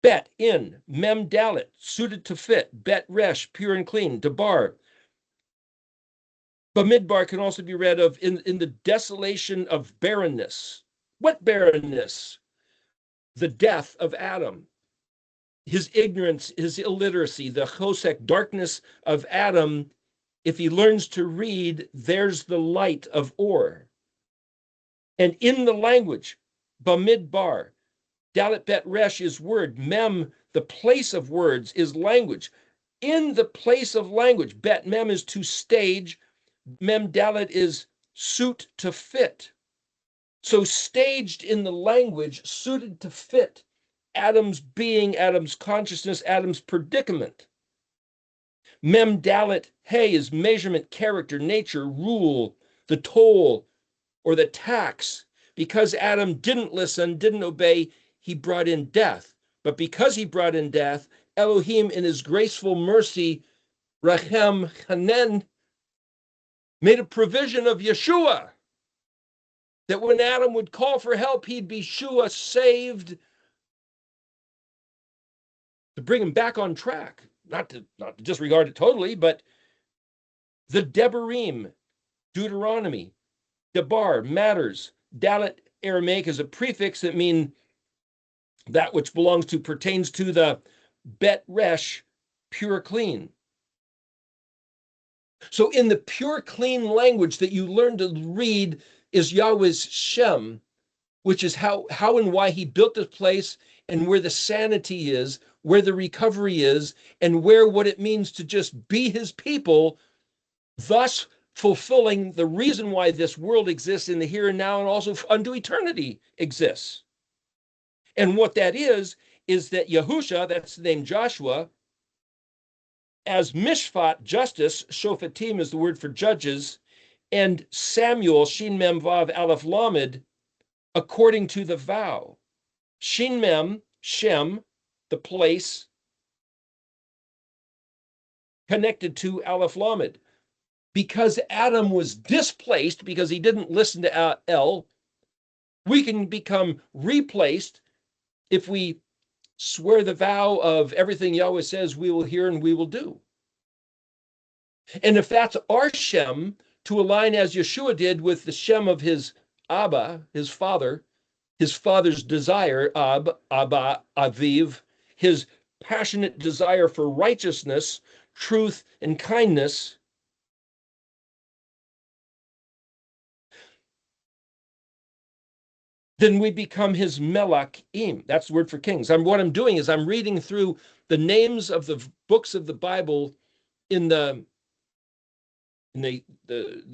Bet, in, Mem Dalet, suited to fit, Bet Resh, pure and clean, Debar. Bamidbar can also be read of in the desolation of barrenness. What barrenness? The death of Adam, his ignorance, his illiteracy, the chosek, darkness of Adam. If he learns to read, there's the light of Or. And in the language, Bamidbar, Dalet Bet Resh is word, Mem, the place of words, is language. In the place of language, Bet Mem is to stage, Mem Dalet is suit to fit. So staged in the language, suited to fit Adam's being, Adam's consciousness, Adam's predicament. Mem Dalet Hey is measurement, character, nature, rule, the toll, or the tax. Because Adam didn't listen, didn't obey, he brought in death. But because he brought in death, Elohim, in his graceful mercy, Rachem Chanen, made a provision of Yeshua, that when Adam would call for help, he'd be Shua, saved, to bring him back on track. Not to disregard it totally, but the Debarim, Deuteronomy, Debar, matters. Dalet, Aramaic, is a prefix that means that which belongs to, pertains to the Bet Resh, pure, clean. So in the pure, clean language that you learn to read is Yahweh's Shem, which is how and why he built this place, and where the sanity is, where the recovery is, and where what it means to just be his people, thus fulfilling the reason why this world exists in the here and now, and also unto eternity exists. And what that is that Yahusha, that's the name Joshua, as Mishpat, justice, Shofatim is the word for judges, and Samuel, Shin Mem Vav Aleph Lamed, according to the vow. Shin Mem, Shem, the place, connected to Aleph Lamed. Because Adam was displaced, because he didn't listen to El, we can become replaced if we swear the vow of everything Yahweh says we will hear and we will do. And if that's our Shem, to align as Yeshua did with the Shem of his Abba, his father's desire, Abba, Aviv, his passionate desire for righteousness, truth, and kindness, then we become his Melachim. That's the word for kings. What I'm doing is I'm reading through the names of the books of the Bible in the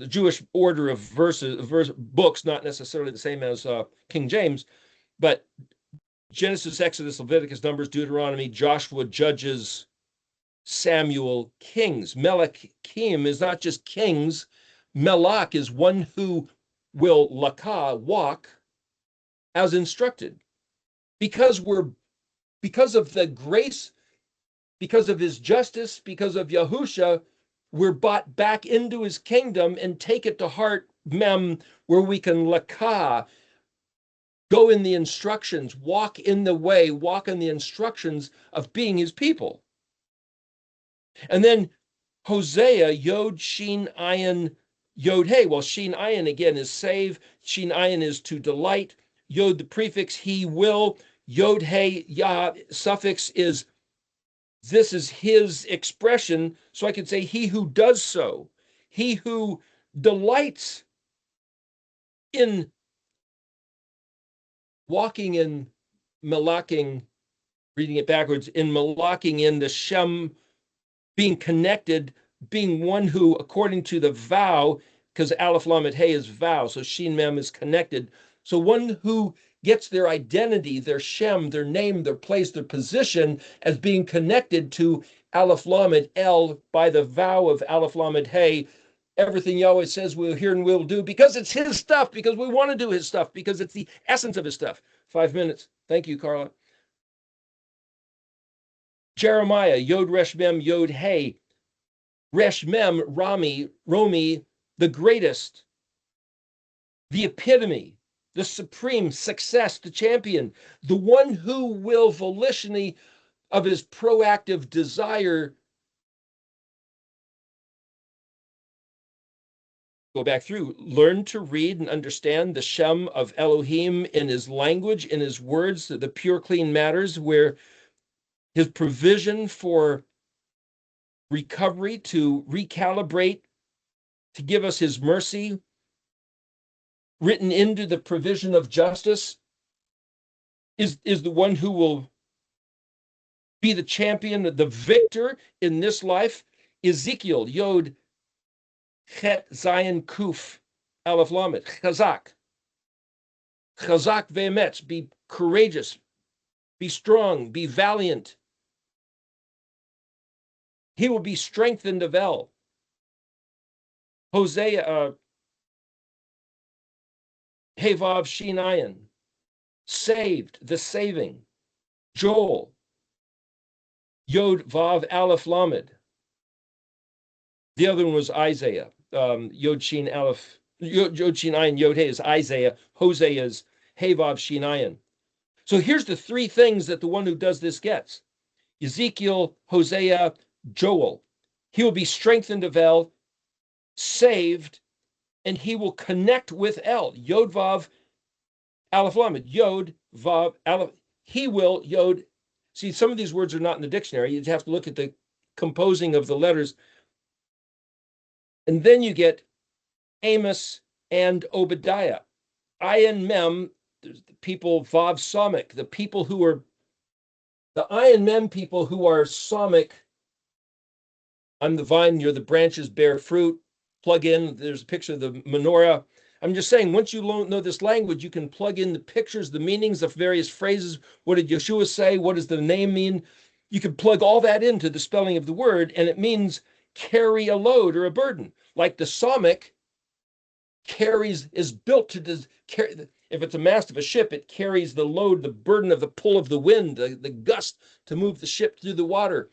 Jewish order of books, not necessarily the same as King James, but Genesis, Exodus, Leviticus, Numbers, Deuteronomy, Joshua, Judges, Samuel kings. Melachim is not just kings. Melach is one who will lakah, walk, as instructed. Because of the grace, because of his justice, because of Yahusha, we're bought back into his kingdom and take it to heart, MEM, where we can lakah, go in the instructions, walk in the way, walk in the instructions of being his people. And then Hosea, Yod, Shin, Ayin, Yod, Hey. Well, Shin, Ayin again is save. Shin, Ayin is to delight. Yod, the prefix, he will. Yod, Hey, Yah, suffix is, this is his expression. So I could say he who does so, he who delights in walking in malaching, reading it backwards, in malaching in the Shem, being connected, being one who, according to the vow, because Aleph Lamed Hey is vow, so Shin Mem is connected. So one who gets their identity, their Shem, their name, their place, their position as being connected to Aleph Lamed El by the vow of Aleph Lamed Hey. Everything Yahweh says we'll hear and we'll do because it's his stuff, because we want to do his stuff, because it's the essence of his stuff. 5 minutes. Thank you, Carla. Jeremiah, Yod Resh Mem, Yod Hey. Resh Mem, Romi, the greatest, the epitome, the supreme success, the champion, the one who will volitionally of his proactive desire go back through, learn to read and understand the Shem of Elohim in his language, in his words, the pure, clean matters, where his provision for recovery, to recalibrate, to give us his mercy, written into the provision of justice, is the one who will be the champion, the victor in this life. Ezekiel, Yod, Chet, Zion, Kuf, Aleph Lamed, Chazak. Chazak ve'emetz, be courageous, be strong, be valiant. He will be strengthened of El. Hosea, Hevav Shinayan, saved, the saving. Joel, Yod Vav Aleph Lamed. The other one was Isaiah, Yod Shin Aleph, Yod Shin Ayin, Yod Hey is Isaiah, Hosea is Hevav Shinayan. So here's the three things that the one who does this gets. Ezekiel, Hosea, Joel. He will be strengthened of El, saved, and he will connect with El. Yod Vav Aleph Lamed. Yod Vav Aleph. He will Yod. See, some of these words are not in the dictionary. You have to look at the composing of the letters. And then you get Amos and Obadiah. Ayin Mem, there's the people Vav Samik, the people who are, the Ayin Mem people who are Samik. I'm the vine, you're the branches, bear fruit. Plug in, there's a picture of the menorah. I'm just saying, once you know this language, you can plug in the pictures, the meanings of various phrases. What did Yeshua say? What does the name mean? You can plug all that into the spelling of the word, and it means carry a load or a burden. Like the Samik carries, is built to carry, if it's a mast of a ship, it carries the load, the burden of the pull of the wind, the gust to move the ship through the water.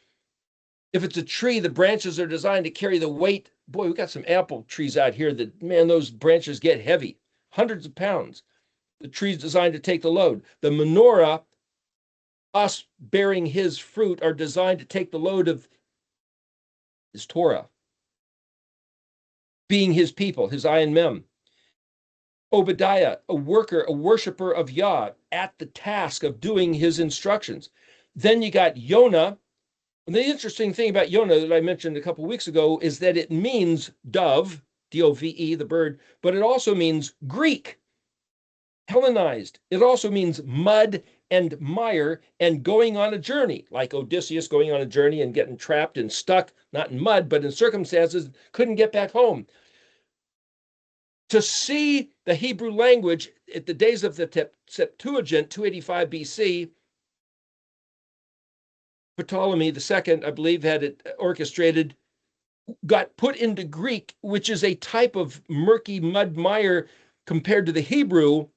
If it's a tree, the branches are designed to carry the weight. Boy, we got some apple trees out here that, man, those branches get heavy, hundreds of pounds. The tree's designed to take the load. The menorah, us bearing his fruit, are designed to take the load of his Torah, being his people, his Ayin Mem. Obadiah, a worker, a worshiper of Yah, at the task of doing his instructions. Then you got Yonah. And the interesting thing about Yonah that I mentioned a couple of weeks ago is that it means dove, D-O-V-E, the bird, but it also means Greek, Hellenized. It also means mud and mire and going on a journey, like Odysseus going on a journey and getting trapped and stuck, not in mud, but in circumstances, couldn't get back home. To see the Hebrew language at the days of the Septuagint, 285 BC, Ptolemy II, I believe, had it orchestrated, got put into Greek, which is a type of murky mud mire compared to the Hebrew,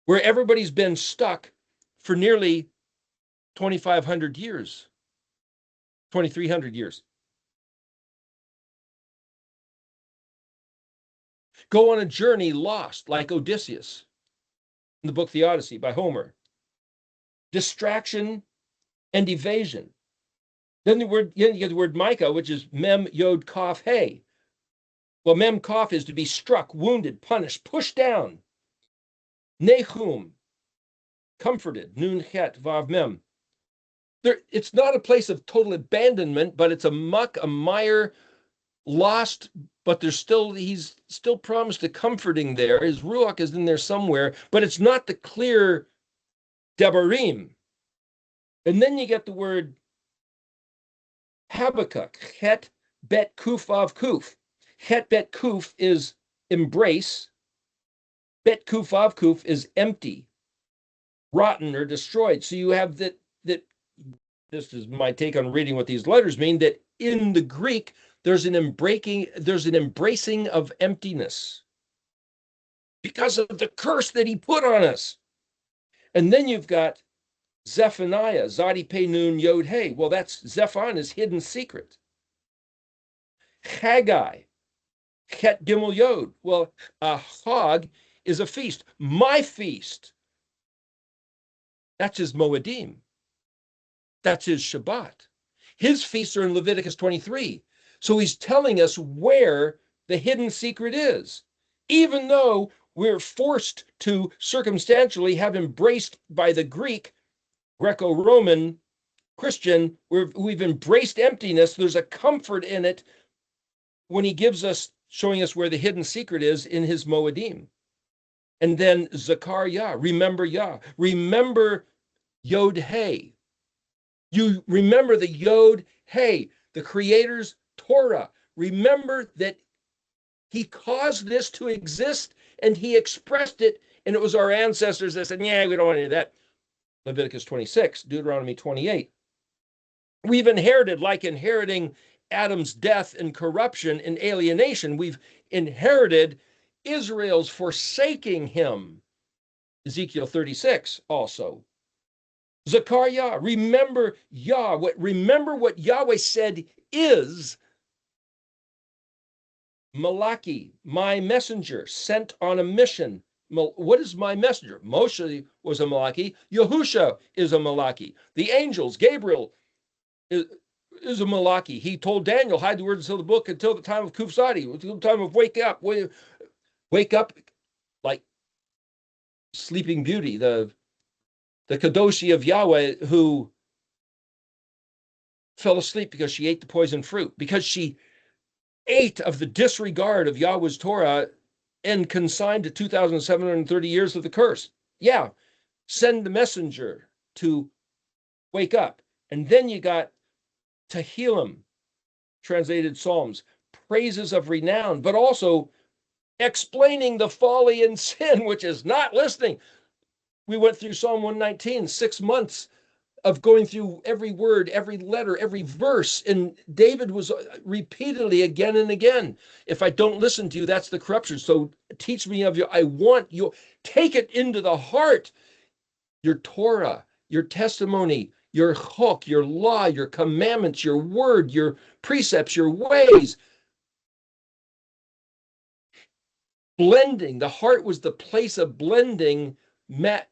where everybody's been stuck for nearly 2,500 years, 2,300 years. Go on a journey lost, like Odysseus in the book The Odyssey by Homer. Distraction and evasion. Then you get the word Micah, which is mem, yod, kaf, hey. Well, mem, kaf is to be struck, wounded, punished, pushed down. Nehum, comforted, nun, chet, vav, mem. It's not a place of total abandonment, but it's a muck, a mire, lost, but he's still promised a comforting there. His ruach is in there somewhere, but it's not the clear debarim. And then you get the word Habakkuk, het bet kuf av kuf. Het bet kuf is embrace. Bet kuf av kuf is empty, rotten, or destroyed. So you have that this is my take on reading what these letters mean, that in the Greek, there's an embracing of emptiness because of the curse that he put on us. And then you've got Zephaniah, Zadi Pe Nun Yod Hey. Well, that's Zephaniah's hidden secret. Haggai, Chet Gimel Yod. Well, a Hag is a feast. My feast. That's his Moedim. That's his Shabbat. His feasts are in Leviticus 23. So he's telling us where the hidden secret is. Even though we're forced to circumstantially have embraced by the Greek, Greco-Roman, Christian, we've embraced emptiness. There's a comfort in it when he gives us, showing us where the hidden secret is in his Moedim. And then Zakar Yah, remember Yah, remember Yod Hey. You remember the Yod Hey, the Creator's Torah. Remember that he caused this to exist and he expressed it, and it was our ancestors that said, yeah, we don't want to do that. Leviticus 26, Deuteronomy 28. We've inherited, like inheriting Adam's death and corruption and alienation, we've inherited Israel's forsaking him. Ezekiel 36 also. Zechariah, remember Yah, remember what Yahweh said is. Malachi, my messenger, sent on a mission. What is my messenger? Moshe was a Malachi. YHUShO is a Malachi. The angels, Gabriel is a Malachi. He told Daniel, hide the words until the book, until the time of Kufsadi, until the time of wake up. Wake up like Sleeping Beauty, the Kadoshi of Yahweh, who fell asleep because she ate the poison fruit, because she ate of the disregard of Yahweh's Torah and consigned to 2,730 years of the curse. Yeah, send the messenger to wake up. And then you got Tehillim, translated Psalms, praises of renown, but also explaining the folly and sin, which is not listening. We went through Psalm 119, 6 months of going through every word, every letter, every verse. And David was repeatedly again and again, if I don't listen to you, that's the corruption. So teach me of you. I want you, take it into the heart, your Torah, your testimony, your chok, your law, your commandments, your word, your precepts, your ways. Blending, the heart was the place of blending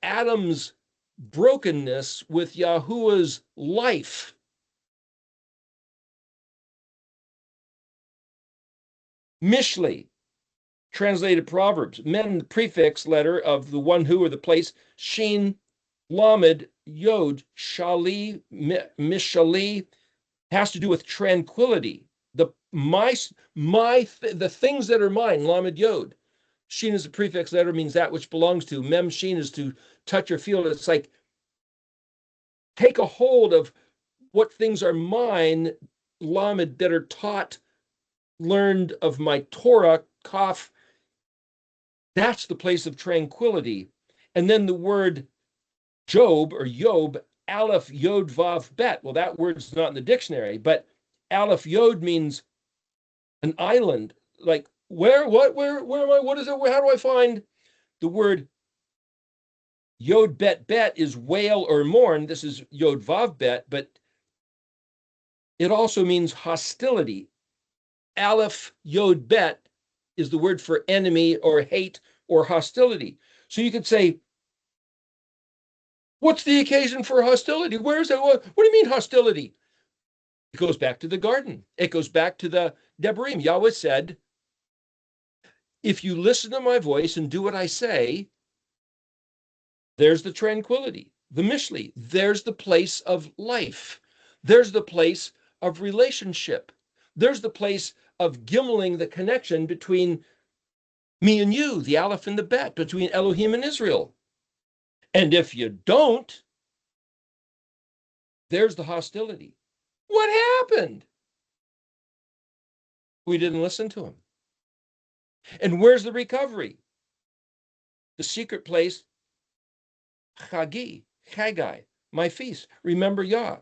Adam's brokenness with Yahuah's life. Mishli, translated Proverbs, men, the prefix letter of the one who or the place, Shin, Lamed, Yod, Shali, Mishali, has to do with tranquility. The things that are mine, Lamed Yod. Shin is a prefix letter, means that which belongs to. Mem Shin is to touch or feel. It's like take a hold of what things are mine, Lamed, that are taught, learned of my Torah, Kaf. That's the place of tranquility. And then the word Job or Yob, Aleph Yod Vav Bet. Well, that word's not in the dictionary, but Aleph Yod means an island. Like where am I? What is it? How do I find the word Yod Bet Bet is wail or mourn? This is Yod Vav Bet, but it also means hostility. Aleph Yod Bet is the word for enemy or hate or hostility. So you could say, what's the occasion for hostility? Where is it? What do you mean hostility? It goes back to the garden. It goes back to the Devarim. Yahweh said, if you listen to my voice and do what I say, there's the tranquility, the Mishli. There's the place of life. There's the place of relationship. There's the place of gimmeling the connection between me and you, the Aleph and the Bet, between Elohim and Israel. And if you don't, there's the hostility. What happened? We didn't listen to him. And where's the recovery? The secret place, Chagai, my feast. Remember Yah.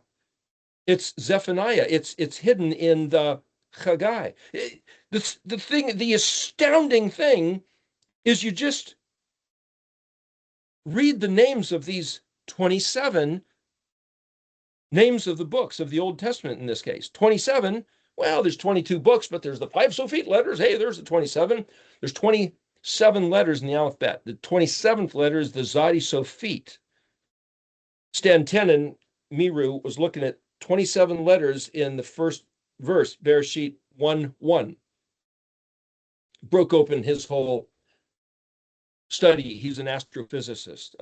It's Zephaniah. It's hidden in the Chagai. The astounding thing is you just read the names of these 27 names of the books of the Old Testament in this case. 27, well, there's 22 books, but there's the 5 Sophit letters. Hey, there's the 27. There's 27 letters in the Aleph-Bet. The 27th letter is the Zadi Sophit. Stan Tenen, Miru, was looking at 27 letters in the first verse, Bereshit 1:1. Broke open his whole study. He's an astrophysicist.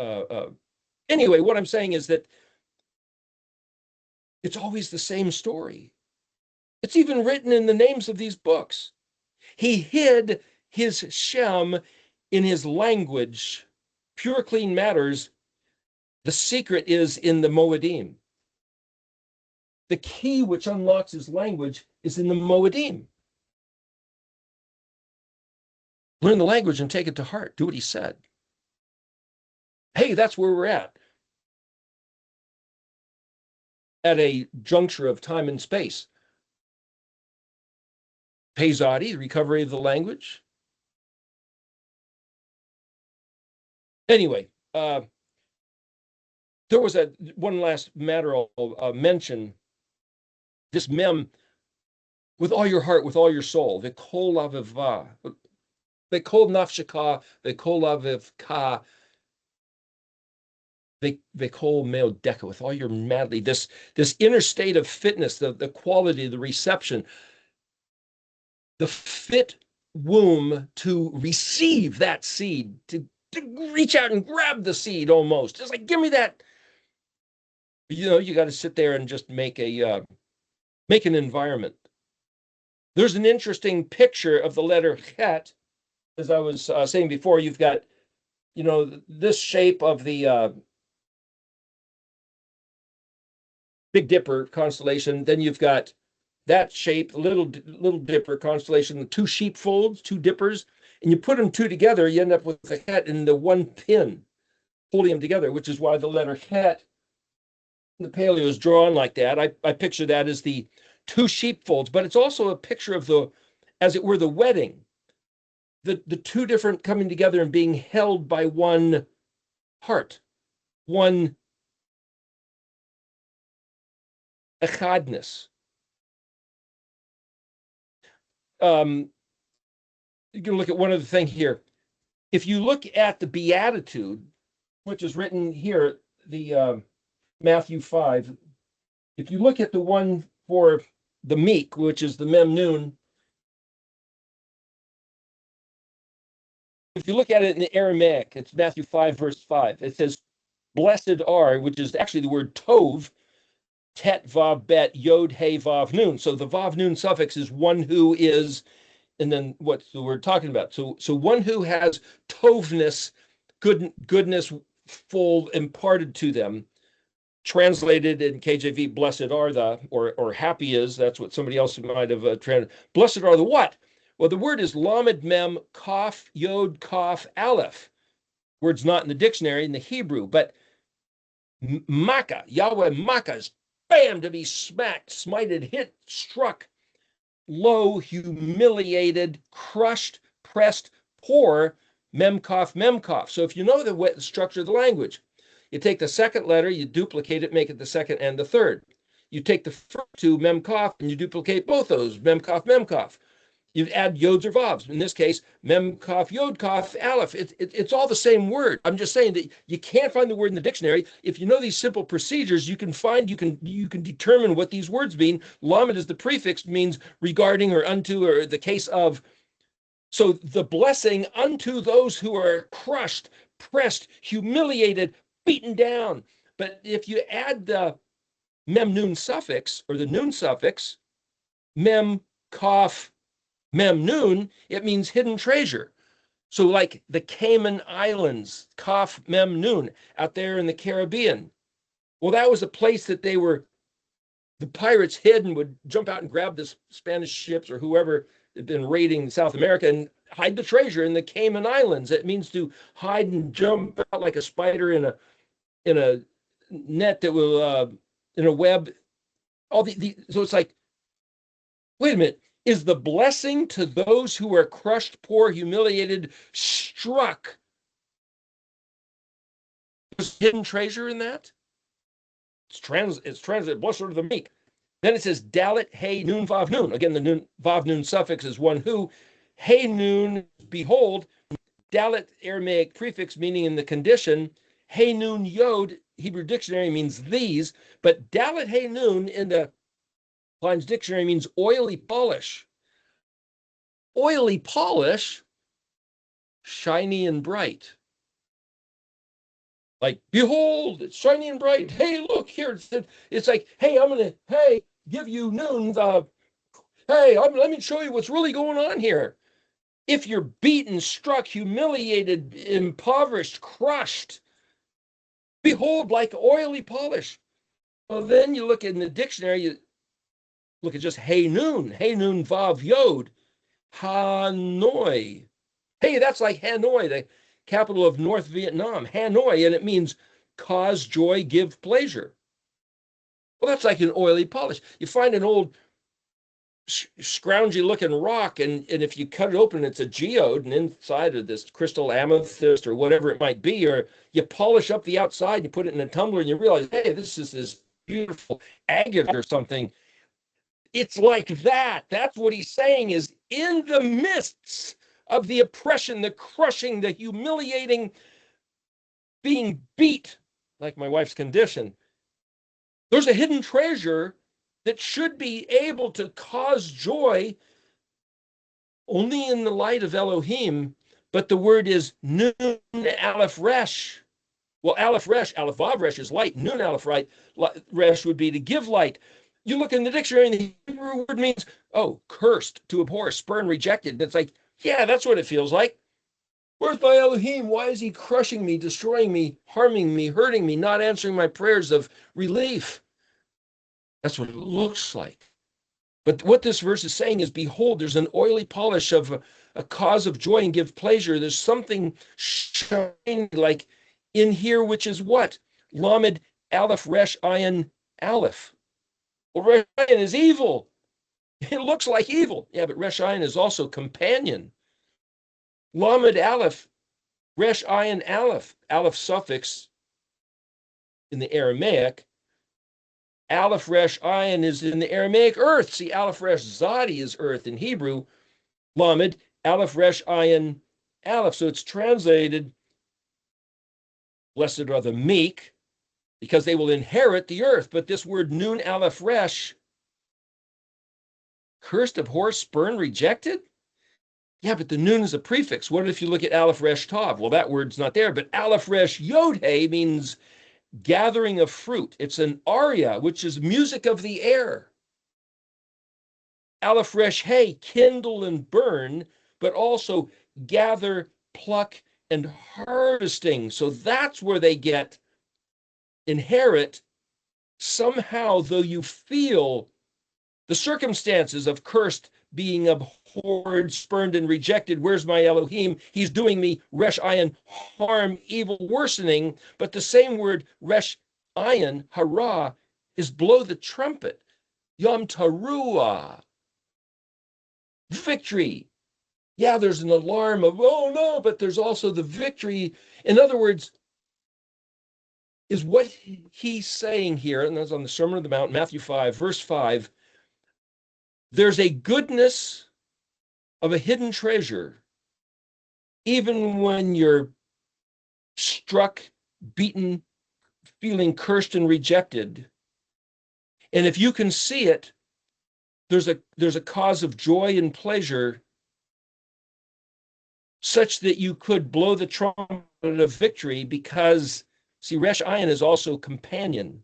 Anyway, what I'm saying is that it's always the same story. It's even written in the names of these books. He hid his Shem in his language, pure, clean matters. The secret is in the Moedim. The key which unlocks his language is in the Moedim. Learn the language and take it to heart. Do what he said. Hey, that's where we're at a juncture of time and space. Pezadi, the recovery of the language. Anyway, there was one last matter I'll mention. This MEM, with all your heart, with all your soul, v'kol avivah, v'kol nafsheka, v'kol avivka, v'kol meodeka, with all your madly, this inner state of fitness, the quality, the reception, the fit womb to receive that seed, to reach out and grab the seed almost. It's like, give me that. You got to sit there and just make an environment. There's an interesting picture of the letter Chet. As I was saying before, you've got, this shape of the Big Dipper constellation. Then you've got that shape, Little Dipper constellation, the 2 sheepfolds, 2 dippers, and you put them 2 together, you end up with the Het and the 1 pin holding them together, which is why the letter Het in the Paleo is drawn like that. I picture that as the 2 sheepfolds, but it's also a picture of as it were, the wedding, the 2 different coming together and being held by 1 heart, 1 echadness. You can look at one other thing here. If you look at the Beatitude, which is written here, the Matthew 5, if you look at the one for the meek, which is the Mem Nun, if you look at it in the Aramaic, it's Matthew 5, verse 5. It says, blessed are, which is actually the word tov, tet, vav, bet, yod, hey, vav, nun. So the vav, nun suffix is one who is, and then what's the word talking about? So one who has tovness, goodness full imparted to them. Translated in KJV, blessed are the, or happy is, that's what somebody else might have translated. Blessed are the what? Well, the word is lamed mem kaf yod kaf aleph. Word's not in the dictionary in the Hebrew, but Makkah, Yahuah Makkah is bam, to be smacked, smited, hit, struck, low, humiliated, crushed, pressed, poor, memkaf. So if you know the structure of the language, you take the second letter, you duplicate it, make it the second and the third. You take the first two, memkaf, and you duplicate both those, memkaf. You add yods or vavs. In this case, memkaf, yod, kaf, aleph. It's all the same word. I'm just saying that you can't find the word in the dictionary. If you know these simple procedures, you can determine what these words mean. Lamed is the prefix, means regarding or unto, or the case of. So the blessing unto those who are crushed, pressed, humiliated, beaten down. But if you add the mem nun suffix, or the nun suffix, mem kaf mem nun, it means hidden treasure. So like the Cayman Islands, kaf mem nun, out there in the Caribbean. Well, that was a place that the pirates hid and would jump out and grab the Spanish ships or whoever had been raiding South America and hide the treasure in the Cayman Islands. It means to hide and jump out like a spider in a net that will in a web. So it's like, wait a minute. Is the blessing to those who are crushed, poor, humiliated, struck? There's hidden treasure in that? It's translated, blessed are the meek. Then it says, dalit, hey, nun, vav, nun. Again, the nun, vav, nun suffix is one who. Hey, nun, behold. Dalit, Aramaic prefix, meaning in the condition. Hey, nun, yod, Hebrew dictionary means these. But dalit, hey, nun, in the Klein's dictionary means oily polish. Oily polish, shiny and bright. Like, behold, it's shiny and bright. Hey, look here. It's like, hey, I'm going to, give you noon. Let me show you what's really going on here. If you're beaten, struck, humiliated, impoverished, crushed, behold, like oily polish. Well, then you look in the dictionary, you look at just hey noon, vav, yod, Hanoi. Hey, that's like Hanoi, the capital of North Vietnam, Hanoi, and it means cause joy, give pleasure. Well, that's like an oily polish. You find an old scroungy looking rock, and if you cut it open, it's a geode, and inside of this crystal amethyst or whatever it might be, or you polish up the outside, you put it in a tumbler, and you realize, hey, this is this beautiful agate or something. It's like that. That's what he's saying, is in the midst of the oppression, the crushing, the humiliating, being beat, like my wife's condition, there's a hidden treasure that should be able to cause joy only in the light of Elohim, but the word is nun aleph resh. Well, aleph resh, aleph vav resh is light. Nun aleph resh would be to give light. You look in the dictionary, and the Hebrew word means, cursed, to abhor, spurn, rejected. And it's like, yeah, that's what it feels like. Where's my Elohim? Why is he crushing me, destroying me, harming me, hurting me, not answering my prayers of relief? That's what it looks like. But what this verse is saying is, behold, there's an oily polish of a cause of joy and give pleasure. There's something shining like in here, which is what? Lamed, aleph, resh, ayin, aleph. Well, resh ayin is evil. It looks like evil. Yeah, but resh ayin is also companion. Lamed, aleph, resh ayin, aleph. Aleph suffix in the Aramaic. Aleph resh ayin is in the Aramaic earth. See, aleph resh zadi is earth in Hebrew. Lamed, aleph resh ayin, aleph. So it's translated, blessed are the meek, because they will inherit the earth. But this word nun aleph resh, cursed, abhorred, spurned, rejected? Yeah, but the nun is a prefix. What if you look at aleph resh tav? Well, that word's not there, but aleph resh yod he means gathering of fruit. It's an aria, which is music of the air. Aleph resh hey, kindle and burn, but also gather, pluck, and harvesting. So that's where they get inherit. Somehow, though you feel the circumstances of cursed, being abhorred, spurned, and rejected, where's my Elohim? He's doing me resh ayin, harm, evil, worsening. But the same word resh ayin, hara, is blow the trumpet. Yom Teruah, victory. Yeah, there's an alarm of, oh no, but there's also the victory. In other words, is what he's saying here, and that's on the Sermon on the Mount, Matthew 5, verse 5, there's a goodness of a hidden treasure, even when you're struck, beaten, feeling cursed and rejected. And if you can see it, there's a cause of joy and pleasure such that you could blow the trumpet of victory, because, see, Resh Ayin is also companion.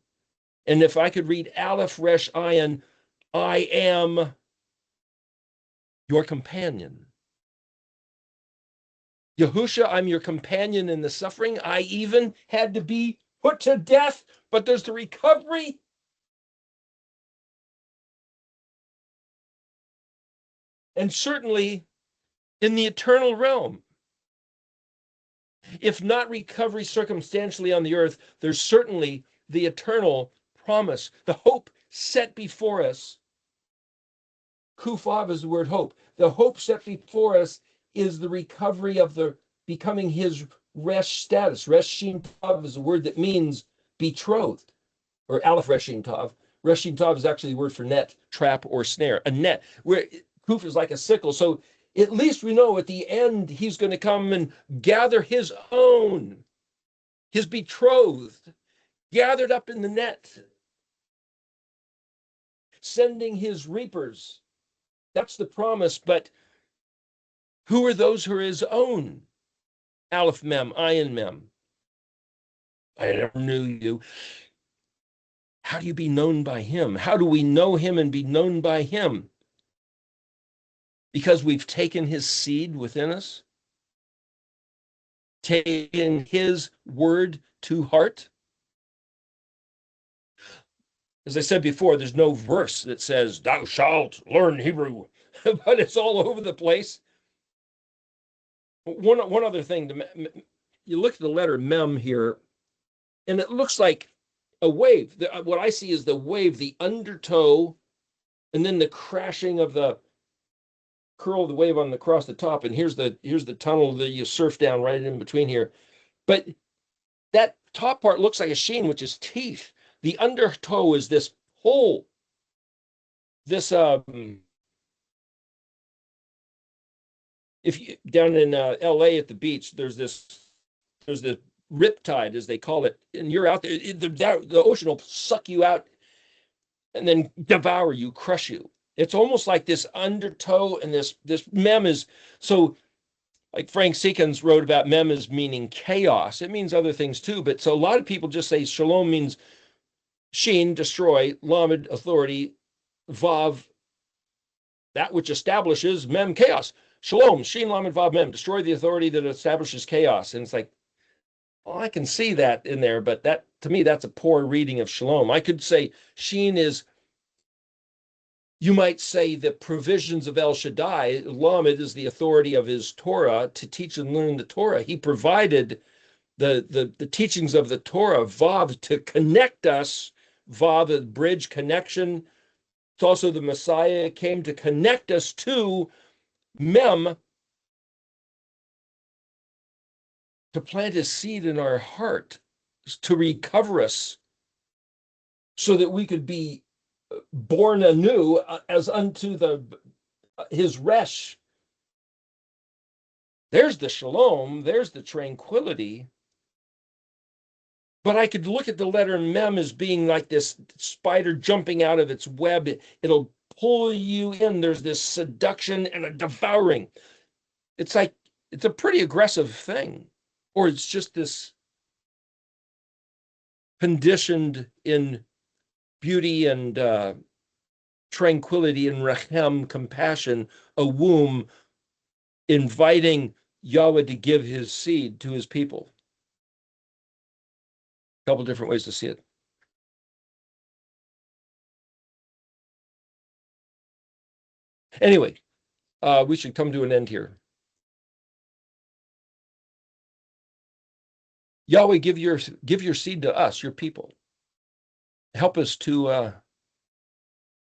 And if I could read Aleph Resh Ayin, I am your companion. Yahusha, I'm your companion in the suffering. I even had to be put to death, but there's the recovery. And certainly in the eternal realm, if not recovery circumstantially on the earth, there's certainly the eternal promise, the hope set before us. Kufav is the word hope. The hope set before us is the recovery of the becoming his resh status. Reshim Tav is a word that means betrothed, or Aleph Reshim Tav. Reshim Tav is actually the word for net, trap, or snare. A net, where Kuf is like a sickle. So at least we know at the end he's going to come and gather his own, his betrothed, gathered up in the net, sending his reapers. That's the promise. But who are those who are his own? Aleph Mem, Ayin Mem. I never knew you. How do you be known by him? How do we know him and be known by him? Because we've taken his seed within us, taken his word to heart. As I said before, there's no verse that says, thou shalt learn Hebrew, but it's all over the place. One other thing, you look at the letter Mem here, and it looks like a wave. What I see is the wave, the undertow, and then the crashing of the curl of the wave on across the top. And here's the tunnel that you surf down right in between here. But that top part looks like a sheen, which is teeth. The undertow is this hole. This if you down in LA at the beach, there's the riptide, as they call it, and you're out there. The ocean will suck you out and then devour you, crush you. It's almost like this undertow, and this mem is so. Like Frank Seekins wrote about mem as meaning chaos. It means other things too, but so a lot of people just say shalom means sheen, destroy, lamed, authority, vav, that which establishes, mem, chaos. Shalom, sheen, lamed, vav, mem, destroy the authority that establishes chaos. And it's like, well, I can see that in there, but that, to me, that's a poor reading of shalom. I could say sheen is, you might say, the provisions of El Shaddai. Lamed is the authority of his Torah to teach and learn the Torah. He provided the teachings of the Torah, Vav, to connect us. Vav, a bridge connection. It's also the Messiah came to connect us to Mem, to plant his seed in our heart, to recover us so that we could be born anew as unto his resh. There's the shalom, there's the tranquility. But I could look at the letter mem as being like this spider jumping out of its web. It'll pull you in. There's this seduction and a devouring. It's like, it's a pretty aggressive thing. Or it's just this conditioned in beauty and tranquility and rachem, compassion, a womb, inviting Yahweh to give his seed to his people. A couple different ways to see it. Anyway, we should come to an end here. Yahweh, give your seed to us, your people. help us to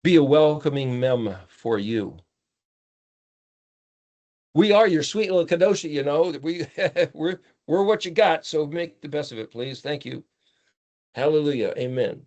be a welcoming MEM for you. We are your sweet little Kedoshah, you know. We're what you got, so make the best of it, please. Thank you. Hallelujah. Amen.